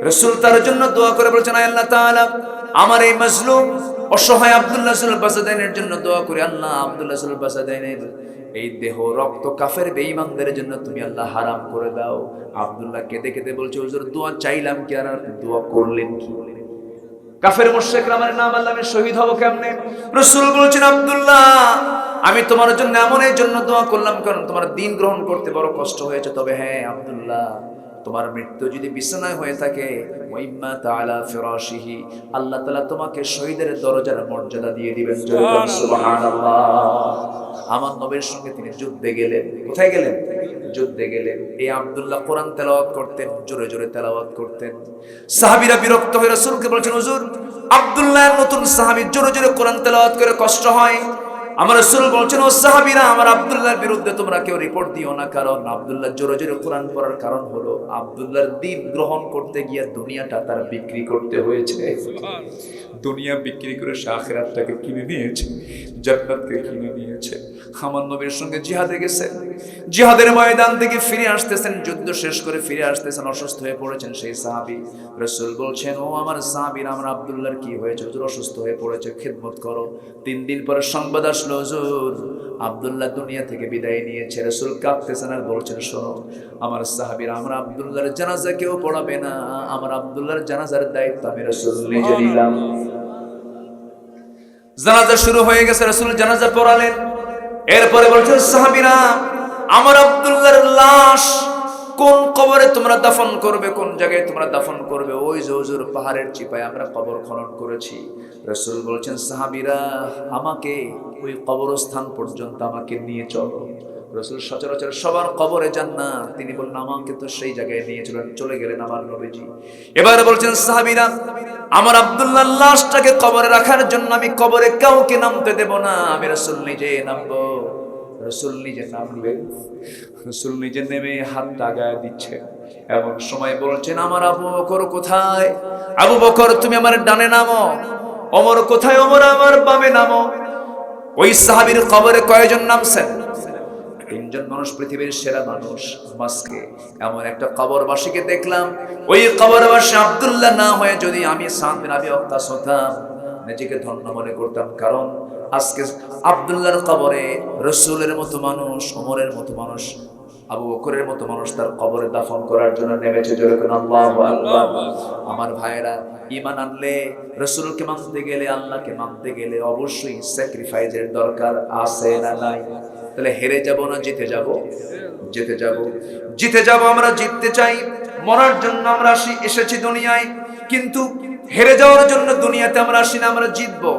রাসূল তার জন্য দোয়া করে বলেছেন, আয় আল্লাহ তাআলা, আমার এই মাজলুম অসহায় আব্দুল্লাহ জুল বাসাদাইনের জন্য দোয়া করে, আল্লাহ, আব্দুল্লাহ জুল বাসাদাইনের এই দেহ রক্ত কাফের বেঈমানদের জন্য তুমি আল্লাহ হারাম করে দাও। আব্দুল্লাহ কেঁদে কেঁদে বলছে, হুজুর, দোয়া চাইলাম কি, আর দোয়া করলেন কি? কাফের মুশরিকরা আমার নাম আল্লাহ, আমি শহীদ হব কেমনে? রাসূল বলেছেন, আব্দুল্লাহ, আমি তোমার জন্য এমন এই জন্য দোয়া করলাম কারণ তোমার দ্বীন গ্রহণ করতে বড় কষ্ট হয়েছে। তবে হ্যাঁ আব্দুল্লাহ, তোমার মৃত্যু যদি বিছানায় হয়ে থাকে, ওয়াইম্মা তাআলা ফিরাশিহি, আল্লাহ তাআলা তোমাকে শহীদের দরজার মর্যাদা দিয়ে দিবেন। সুবহানাল্লাহ। আমার নবীর সঙ্গে তিনি যুদ্ধে গেলেন। কোথায় গেলেন? যুদ্ধে গেলেন। এই আব্দুল্লাহ কোরআন তেলাওয়াত করতেন, জোরে জোরে তেলাওয়াত করতেন। সাহাবীরা বিরক্ত হয়ে রাসূলকে বলছেন, হুজুর, আব্দুল্লাহ নতুন সাহাবী, জোরে জোরে কোরআন তেলাওয়াত করে কষ্ট হয়। আমার রাসূল বলছেন, ও সাহাবীরা, আমার আব্দুল্লাহর বিরুদ্ধে তোমরা কেউ রিপোর্ট দিও না, কারণ আব্দুল্লাহ জোরে জোরে কোরআন পড়ার কারণ হলো আব্দুল্লাহর দ্বীন গ্রহণ করতে গিয়ে দুনিয়াটা তার বিক্রি করতে হয়েছে। দুনিয়া বিক্রি করে সে আখিরাতটাকে কিনে নিয়েছে, জান্নাতকে কিনে নিয়েছে। আমার নবীর সঙ্গে জিহাদে গেছেন, জিহাদের ময়দান থেকে ফিরে আসতেছেন, যুদ্ধ শেষ করে ফিরে আসতেছেন, অসুস্থ হয়ে পড়েছেন সেই সাহাবী। রাসূল বলছেন, ও আমার সাহাবীরা, আমার আব্দুল্লাহর কি হয়েছে? হুজুর অসুস্থ হয়ে পড়েছে, খিদমত করো। 3 দিন পরে সংবাদ আসলো, হুজুর, আব্দুল্লাহ দুনিয়া থেকে বিদায় নিয়েছে। রাসূল কাঁদতেছেন আর বলছেন, শোনো আমার সাহাবীরা, আমার আব্দুল্লাহর জানাজা কেউ পড়াবে না, আমার আব্দুল্লাহর জানাজার দায়িত্ব আমি রাসূল নিজে নিলাম। জানাজা শুরু হয়ে গেছে, রাসূল জানাজা পড়ালেন। এরপরে বলছেন, সাহাবীরা, আমার আব্দুল্লাহর লাশ কোন কবরে তোমরা দাফন করবে, কোন জায়গায় তোমরা দাফন করবে? ওই যে হুজুর পাহাড়ের চিপায় আমরা কবর খনন করেছি। রাসূল বলছেন, সাহাবীরা, আমাকে ওই কবরস্থান পর্যন্ত আমাকে নিয়ে চলো। রাসূল সচরাচর সবার কবরে যান না, তিনি বললেন আমাকে তো সেই জায়গায় নিয়ে চলে গেলেন আমার নবীজি। এবার বলছেন সাহাবীরা, আমার আব্দুল্লাহর লাশটাকে কবরে রাখার জন্য আমি কবরে কাউকে নামতে দেব না, আমি রাসূল নিজে নামবো। রাসূল নিজে নামলেন, রাসূল নিজে নেমে হাতটা গায়ে দিচ্ছে। এমন সময় বলছেন আমার আবু বকর কোথায়? আবু বকর তুমি আমার ডানে নামো। ওমর কোথায়? ওমর আমার বামে নামো। ওই সাহাবীর কবরে কয়জন নামছেন? তিনজন মানুষ, পৃথিবীর সেরা মানুষ। মাসকে এমন একটা কবরবাসীকে দেখলাম, ওই কবরবাসী আব্দুল্লাহ না হয়ে যদি আমি সাদ বিন আবি ওয়াক্কাস হতাম, নিজেকে ধন্য মনে করতাম। কারণ আজকে আব্দুল্লাহর কবরে রাসূলের মতো মানুষ, ওমরের মতো মানুষ, আবু বকরের মতো মানুষ তার কবরে দাফন করার জন্য নেমেছে। জোরে করে আল্লাহু আকবার। আমার ভাইরা, ঈমান আনলে, রাসূলকে মানতে গেলে, আল্লাহকে মানতে গেলে অবশ্যই স্যাক্রিফাইসের দরকার আছে না নাই? তাহলে হেরে যাব না জিতে যাব? জিতে যাব, জিতে যাব। আমরা জিততে চাই, মরার জন্য আমরা এসেছি দুনিয়ায়, কিন্তু হেরে যাওয়ার জন্য দুনিয়াতে আমরা আসি না, আমরা জিতবো।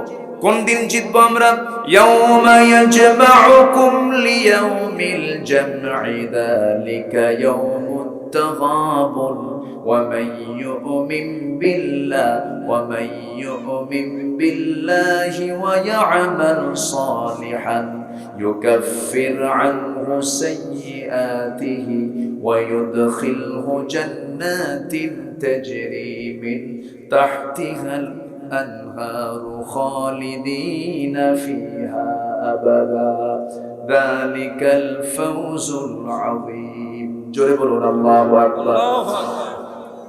কোন দিন জিতবো আমরা? ইয়াউমা ইয়াজমাউকুম লিয়াউমিল জামঈ যালিকা ইয়াউমুত তাগাবুন ওয়া মান ইউমিন বিল্লাহি ওয়া ইয়া'মাল সালিহান يكفر عنه سيئاته ويدخله جنات تجري من تحتها الأنهار خالدين فيها أبدا ذلك الفوز العظيم جرب الله أكبر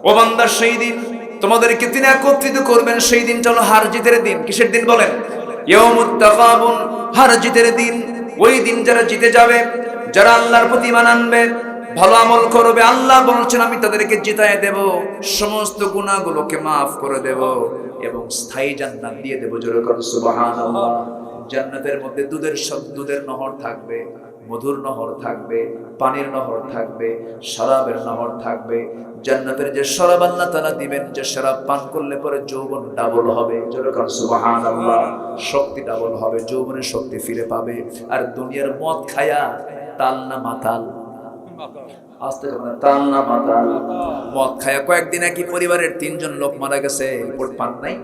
ও বান্দা, সেই দিন তোমাদেরকে তিনি একত্রিত করবেন। সেই দিনটা হলো হার জিতের দিন। কিসের দিন বলেন? ইয়াউমুত তাগাবুন, হার জিতের দিন। ওই দিন যারা জিতে যাবে, যারা আল্লাহর প্রতি ঈমান আনবে, ভালো আমল করবে, আল্লাহ বলছেন আমি তাদেরকে জিতায় দেব, সমস্ত গুনাহগুলোকে maaf করে দেব এবং স্থায়ী জান্নাত দিয়ে দেব। জোরে করুন সুবহানাল্লাহ। জান্নাতের মধ্যে দুধের নহর থাকবে, মধুর নহর থাকবে, পানির নহর থাকবে, শরাবের নহর থাকবে। জান্নাতের যে শরাব আল্লাহ তাআলা দিবেন, যে শরাব পান করলে পরে যৌবন ডাবল হবে। জোরে করুন সুবহানাল্লাহ। শক্তি ডাবল হবে, যৌবনের শক্তি ফিরে পাবে। আর দুনিয়ার মদ খায়া তাল না মাতাল, আস্তে করে তাল না মাতাল, মদ খায়া কয়েকদিন একই পরিবারের তিনজন লোক মারা গেছে, রিপোর্ট পান নাই?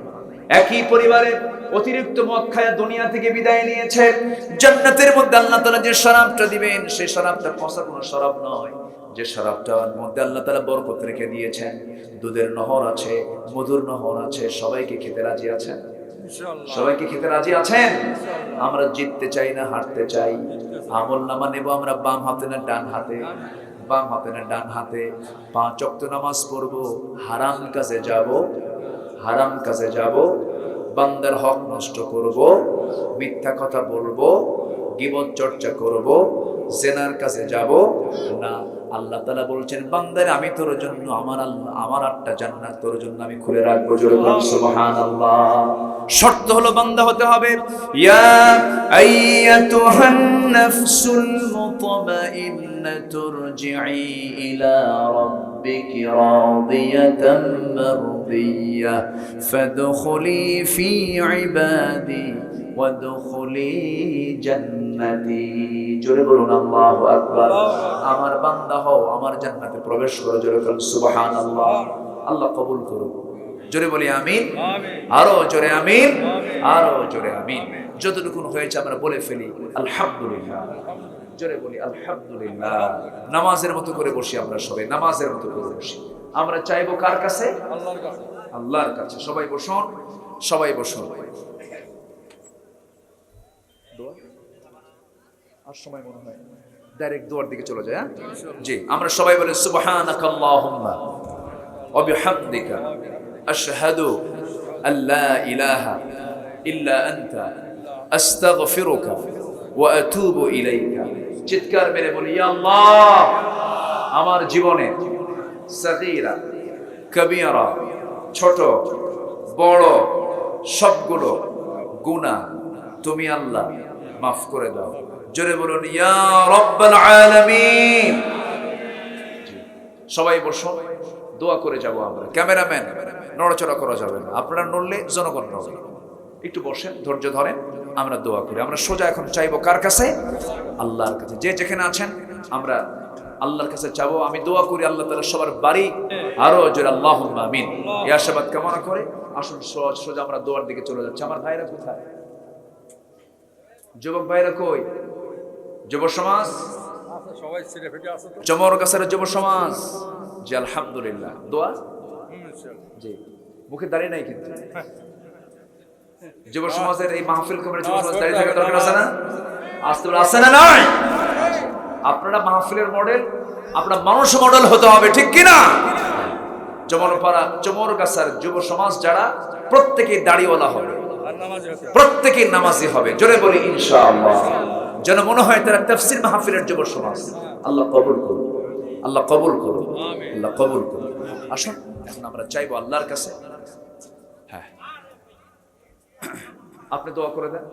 একই পরিবারের অতিরিক্ত মদ খায়া দুনিয়া থেকে বিদায় নিয়েছে। জান্নাতের মধ্যে আল্লাহ তাআলা যে শরাবটা দিবেন, সেই শরাবটা পচা কোনো শরাব নয়। যে শরাবটার মধ্যে আল্লাহ তাআলা বরকত রেখে দিয়েছেন, দুধের নহর আছে, মধুর নহর আছে। সবাইকে খেতে রাজি আছেন? সবাইকে খেতে রাজি আছেন? আমরা জিততে চাই না হারতে চাই? আমলনামা নেব আমরা বাম হাতে না ডান হাতে? বাম হাতে না ডান হাতে? 5 ওয়াক্ত নামাজ পড়বো, হারাম কাজে যাব, হারাম কাজে যাব, বান্দার হক নষ্ট করব, মিথ্যা কথা বলবো, গীবত চর্চা করব, জেনার কাছে যাব না। আল্লাহ তাআলা বলছেন বান্দারে আমি তোর জন্য আমার 8টা জান্নাত তোর জন্য আমি খুলে রাখবো। জোরে বলুন সুবহানাল্লাহ। শর্ত হলো বান্দা হতে হবে ইয়া আইয়াতুহান নাফসুল মুতমাইন্নাতু রজিই ইলা রাব্বিকি রাদিয়াতাম মারদিয়া ফাদখুলি ফি ইবাদি ওয়াদখুলি জান্নাতি। জোরে বলুন আল্লাহু আকবার। আমার বান্দা হও, আমার জান্নাতে প্রবেশ করো। জোরে বলুন সুবহানাল্লাহ। আল্লাহ কবুল করুন। জোরে বলি আমিন। আরো জোরে আমিন, আরো জোরে আমিন। যতটুকু হয়েছে আমরা বলে ফেলি আলহামদুলিল্লাহ। জোরে বলি আলহামদুলিল্লাহ। নামাজের মতো করে বসি, আমরা সবাই নামাজের মতো করে বসি। আমরা চাইবো কার কাছে? আল্লাহর কাছে। আল্লাহর কাছে। সবাই বসুন, সবাই বসুন। আর সময় মনে হয় ডাইরেক্ট দোয়ার দিকে চলে যায়। জি, আমরা সবাই বলি সুবহানাকাল্লাহুম্মা ওয়া বিহামদিকা আশহাদু আল্লা ইলাহা ইল্লা আনতা আস্তাগফিরুকা ওয়া আতুবু ইলাইকা। চিৎকার মেরে বলি ইয়া আল্লাহ, আমার জীবনে সাগীরা কবীরা, ছোট বড় সবগুলো গুনাহ তুমি আল্লাহ মাফ করে দাও। জোরে বলুন ইয়া রাব্বাল আলামিন। সবাই বসুন, দোয়া করে যাব আমরা। ক্যামেরাম্যান নড়াচড়া করা যাবে না, আপনারা নড়লে জনগণ নড়বে। একটু বসেন, ধৈর্য ধরেন। আমরা দোয়া করি। আমরা সোজা এখন চাইবো কার কাছে? আল্লাহর কাছে। যে যেখানে আছেন আমরা আল্লাহর কাছে চাবো। আমি দোয়া করি আল্লাহ তাআলা সবার বাড়ি আরো জোরে আল্লাহুম্মা আমিন এই আশীর্বাদ কামনা করে আসুন সোজা আমরা দোয়ার দিকে চলে যাচ্ছি। আমার ভাইরা কোথায়? যুবক ভাইরা কই? যুব সমাজ সবাই ছেড়ে ফেটে আছে তো চমরগাছার যুব সমাজ জি আলহামদুলিল্লাহ। দোয়া জি মুখে দাঁড়িয়ে নাই কিন্তু যুব সমাজের এই মাহফিল কমিটির যুব সমাজ দাঁড়িয়ে থাকা দরকার আছে না? আসতে আছে না নয়? আপনারা মাহফিলের মডেল, আপনারা মানুষ মডেল হতে হবে, ঠিক কি না? চমরপাড়া চমরগাছার যুব সমাজ যারা প্রত্যেকেই দাড়িওয়ালা হবে, প্রত্যেকেই নামাজি হবে। জোরে বলি ইনশাআল্লাহ। যেন মনে হয় তারা তাফসীর মাহফিলের যুব সমাজ। আল্লাহ কবুল করুন, আল্লাহ কবুল করুন, আল্লাহ কবুল করুন। আসুন এখন আমরা চাইবো আল্লাহর কাছে। হ্যাঁ আপনি দোয়া করে দেন,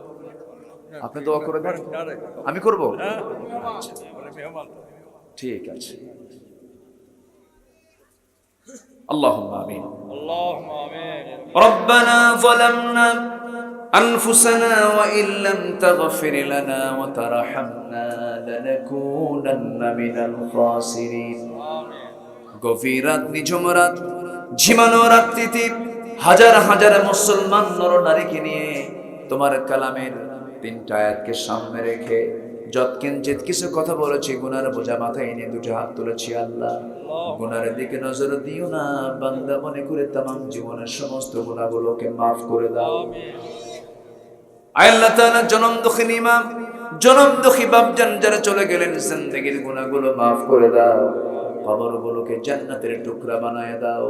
আপনি দোয়া করে দেন, আমি করব? ঠিক আছে। اللهم آمين. اللهم آمين. ربنا ظلمنا أنفسنا وإن لم تغفر لنا وترحمنا لنكونن من الخاسرين. গভীর রাত, নিঝুম রাত, ঝিমানো রাত্রিতে হাজার হাজার মুসলমান নর নারীকে নিয়ে তোমার কালামের তিনটা আয়াতকে সামনে রেখে যৎকিঞ্চিত কিছু কথা বলেছি, গুনার বোঝা মাথায় নিয়ে দুটো হাত তুলেছি। আল্লাহ গুনার দিকে নজর দিও না, বান্দা মনে করে তামাম জীবনের সমস্ত গুনাহগুলোকে মাফ করে দাও। আল্লাহ তাআলা জনম দুঃখিনী মা, জনম দুঃখী বাপজান যারা চলে গেলেন, জিন্দেগীর গুনাহগুলো মাফ করে দাও। কবরগুলোকে জান্নাতের টুকরা বানায় দাও।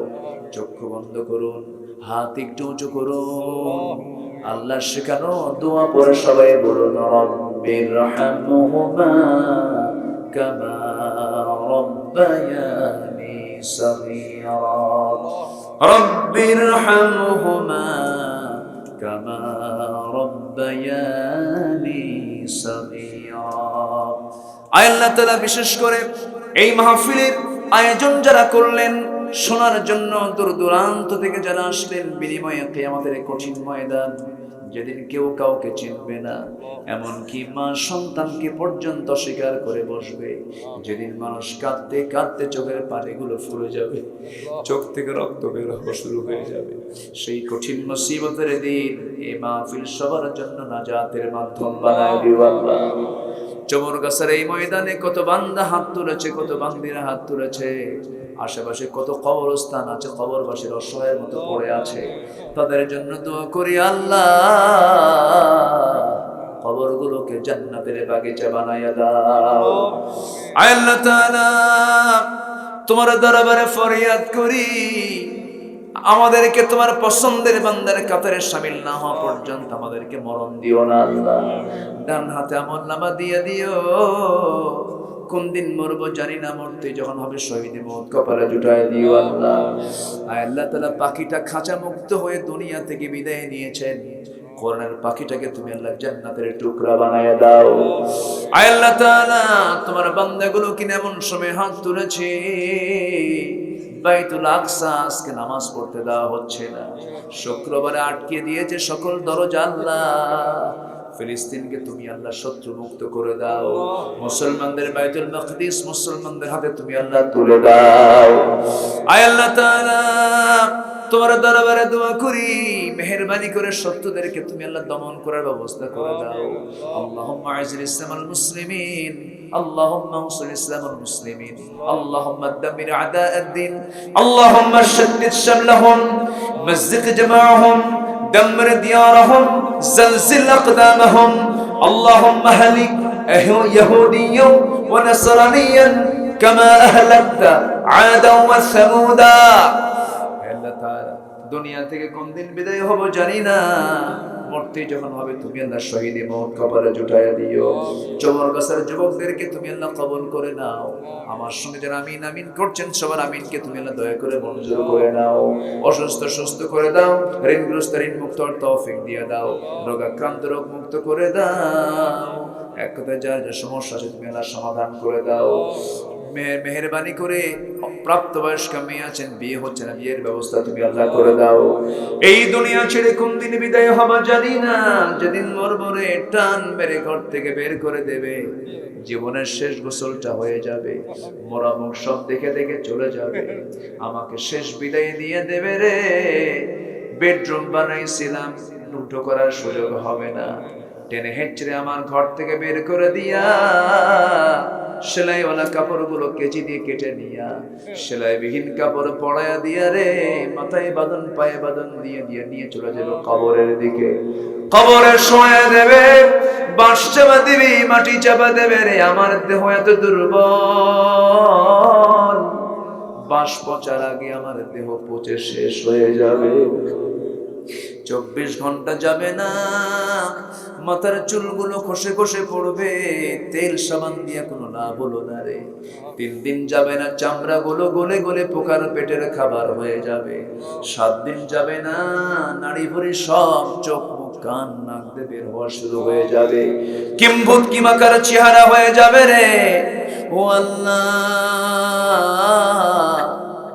চক্ষু বন্ধ করুন, হাত একটু উঁচু করুন। আল্লাহ শেখানো দোয়া পড়ে সবাই বলুন রব্বিরহামহুমা কামা রব্বায়ানি সগীরা। রব্বিরহামহুমা কামা রব্বায়ানি সগীরা। আল্লাহ তাআলা বিশেষ করে এই মাহফিলের আয়োজন যারা করলেন, শোনার জন্য দূর দূরান্ত থেকে যারা আসলেন, বিনিময়ে কিয়ামতের কঠিন ময়দান যেদিন কেউ কাউকে চিনবে না, এমনকি মা সন্তানকে পর্যন্ত স্বীকার করে বসবে, যেদিন মানুষ কাঁদতে কাঁদতে চোখের পানিগুলো ফুলে যাবে, চোখ থেকে রক্ত বের হওয়া শুরু হয়ে যাবে, সেই কঠিন মুসিবতের দিন এই মাহফিল সবার জন্য নাজাতের মাধ্যম বানায় দিও আল্লাহ। চমরগাছার এই ময়দানে কত বান্দা হাত তুলেছে, কত বান্দিরা হাত তুলেছে, আশেপাশে কত কবরস্থান আছে, কবরবাসীর অসহায়ের মতো পড়ে আছে, তাদের জন্য দোয়া করি আল্লাহ কবরগুলোকে জান্নাতের বাগিচা বানায়া দাও। আল্লাহ তাআলা তোমার দরবারে ফরিয়াদ করি, আমাদেরকে তোমার পছন্দের বান্দার কাতারে শামিল না হওয়া পর্যন্ত আমাদেরকে মরণ দিও না আল্লাহ। ডান হাতে আমলনামা দিয়ে দিও, কোন দিন মরবো জানি না, মরতে যখন হবে শহীদ মওত কপালে জুটায় দিও আল্লাহ। আল্লাহ তাআলা পাখিটা খাঁচা মুক্ত হয়ে দুনিয়া থেকে বিদায় নিয়েছেন, কোরআনের পাখিটাকে তুমি আল্লাহ জান্নাতের টুকরা বানায়া দাও। আল্লাহ তাআলা তোমার বান্দাগুলো কিনে এমন সময় হাত তুলেছে, বাইতুল আকসা আজকে নামাজ পড়তে দেওয়া হচ্ছে না, শুক্রবারে আটকে দিয়েছে সকল দরজা। আল্লাহ ফিলিস্তিনকে তুমি আল্লাহ শত্রু মুক্ত করে দাও, মুসলমানদের বাইতুল মাকদিস মুসলমানদের হাতে তুমি আল্লাহ তুলে দাও। আয় আল্লাহ তাআলা তোমার দরবারে দোয়া করি, মেহেরবানি করে শত্রুদেরকে তুমি আল্লাহ দমন করার ব্যবস্থা করে দাও। আল্লাহুম্মা আইজিল ইসলামাল মুসলিমিন, আল্লাহুম্মা আনসুর ইসলামাল মুসলিমিন, আল্লাহুম্মা দাম্মির আদা'আদ-দ্বীন, আল্লাহুম্মা শাদ্দিদ শামলাহুম, মাযজিক জামাআহুম, দাম্মির দিয়ারাহুম, زلزل أقدامهم، اللهم أهلك يهوديا ونصرانيا كما أهلكت عادا وثمودا। আল্লাহ তাআলা দুনিয়া থেকে কোন দিন বিদায় হব জানি না, মরতে যখন হবে তুমি আল্লাহ শহীদে মওত কবরে জুটায়া দিও। চমরগাছার যুবকদেরকে তুমি আল্লাহ কবুল করে নাও, আমার সঙ্গে যারা আমিন আমিন করছেন সবার আমিনকে তুমি আল্লাহ দয়া করে মঞ্জুর করে নাও। অসুস্থ সুস্থ করে দাও, ঋণগ্রস্ত ঋণ মুক্ত হওয়ার তৌফিক দিয়ে দাও, রোগাক্রান্ত রোগ মুক্ত করে দাও। এক কথায় যার যা সমস্যা আছে তুমি আল্লাহ সমাধান করে দাও। মেহেরবানি করে প্রাপ্তবয়স্ক মেয়ে আছেন, বিয়ে হচ্ছে না, বিয়ের ব্যবস্থা তুমি আল্লাহ করে দাও। এই দুনিয়া ছেড়ে কোন দিন বিদায় হবা জানি না, যেদিন মরবো রে টান মেরে ঘর থেকে বের করে দেবে, জীবনের শেষ গোসলটা হয়ে যাবে, মরা মুখ সব দেখে দেখে চলে যাবে, আমাকে শেষ বিদায় দিয়ে দেবে রে। বেডরুম বানাইছিলাম, লুটো করার সুযোগ হবে না, টেনে হেঁচড়ে আমার ঘর থেকে বের করে দিয়া সেলাইওয়ালা কাপড়গুলো কেচি দিয়ে কেটে নিয়া সেলাইবিহীন কাপড় পরায়া দিয়া রে, মাথায় বাঁধন পায়ে বাঁধন দিয়ে দিয়ে নিয়ে চলে যাবে কবরের দিকে। কবরের শোয়া দেবে, বাঁশ চাপা দিবি, মাটি চাপা দেবে রে। আমার দেহ এত দুর্বল, বাঁশ পচার আগে আমার দেহ পচে শেষ হয়ে যাবে। 24 ঘন্টা যাবে না, মাথার চুলগুলো খসে খসে পড়বে, তেল সাবান দিয়ে কোনো লাভ হলো না রে। 3 দিন যাবে না, চামড়াগুলো গলে গলে পোকার পেটের খাবার হয়ে যাবে। 7 দিন যাবে না, নাড়ি ভুঁড়ি সব চোখ মুখ কান নাক দিয়ে বের হওয়া শুরু হয়ে যাবে, কিম্ভূত কিমাকার চেহারা হয়ে যাবে রে। ও আল্লাহ,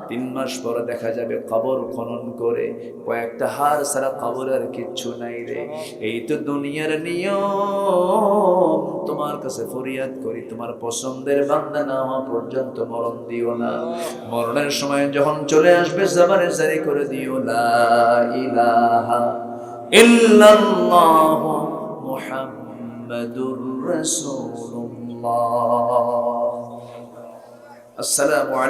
3 মাস পর দেখা যাবে কবর খনন করে কয়েকটা হাড় ছাড়া কবর আর কিচ্ছু নাই রে। এই তো দুনিয়ার নিয়ম, তোমার কাছে ফরিয়াদ করি, তোমার পছন্দের বান্দা না হওয়া পর্যন্ত মরণ দিও না। মরণের সময় যখন চলে আসবে জবানে জারি করে দিও লা ইলাহা ইল্লাল্লাহ মুহাম্মাদুর রাসূলুল্লাহ। আসসালামু আলাইকুম।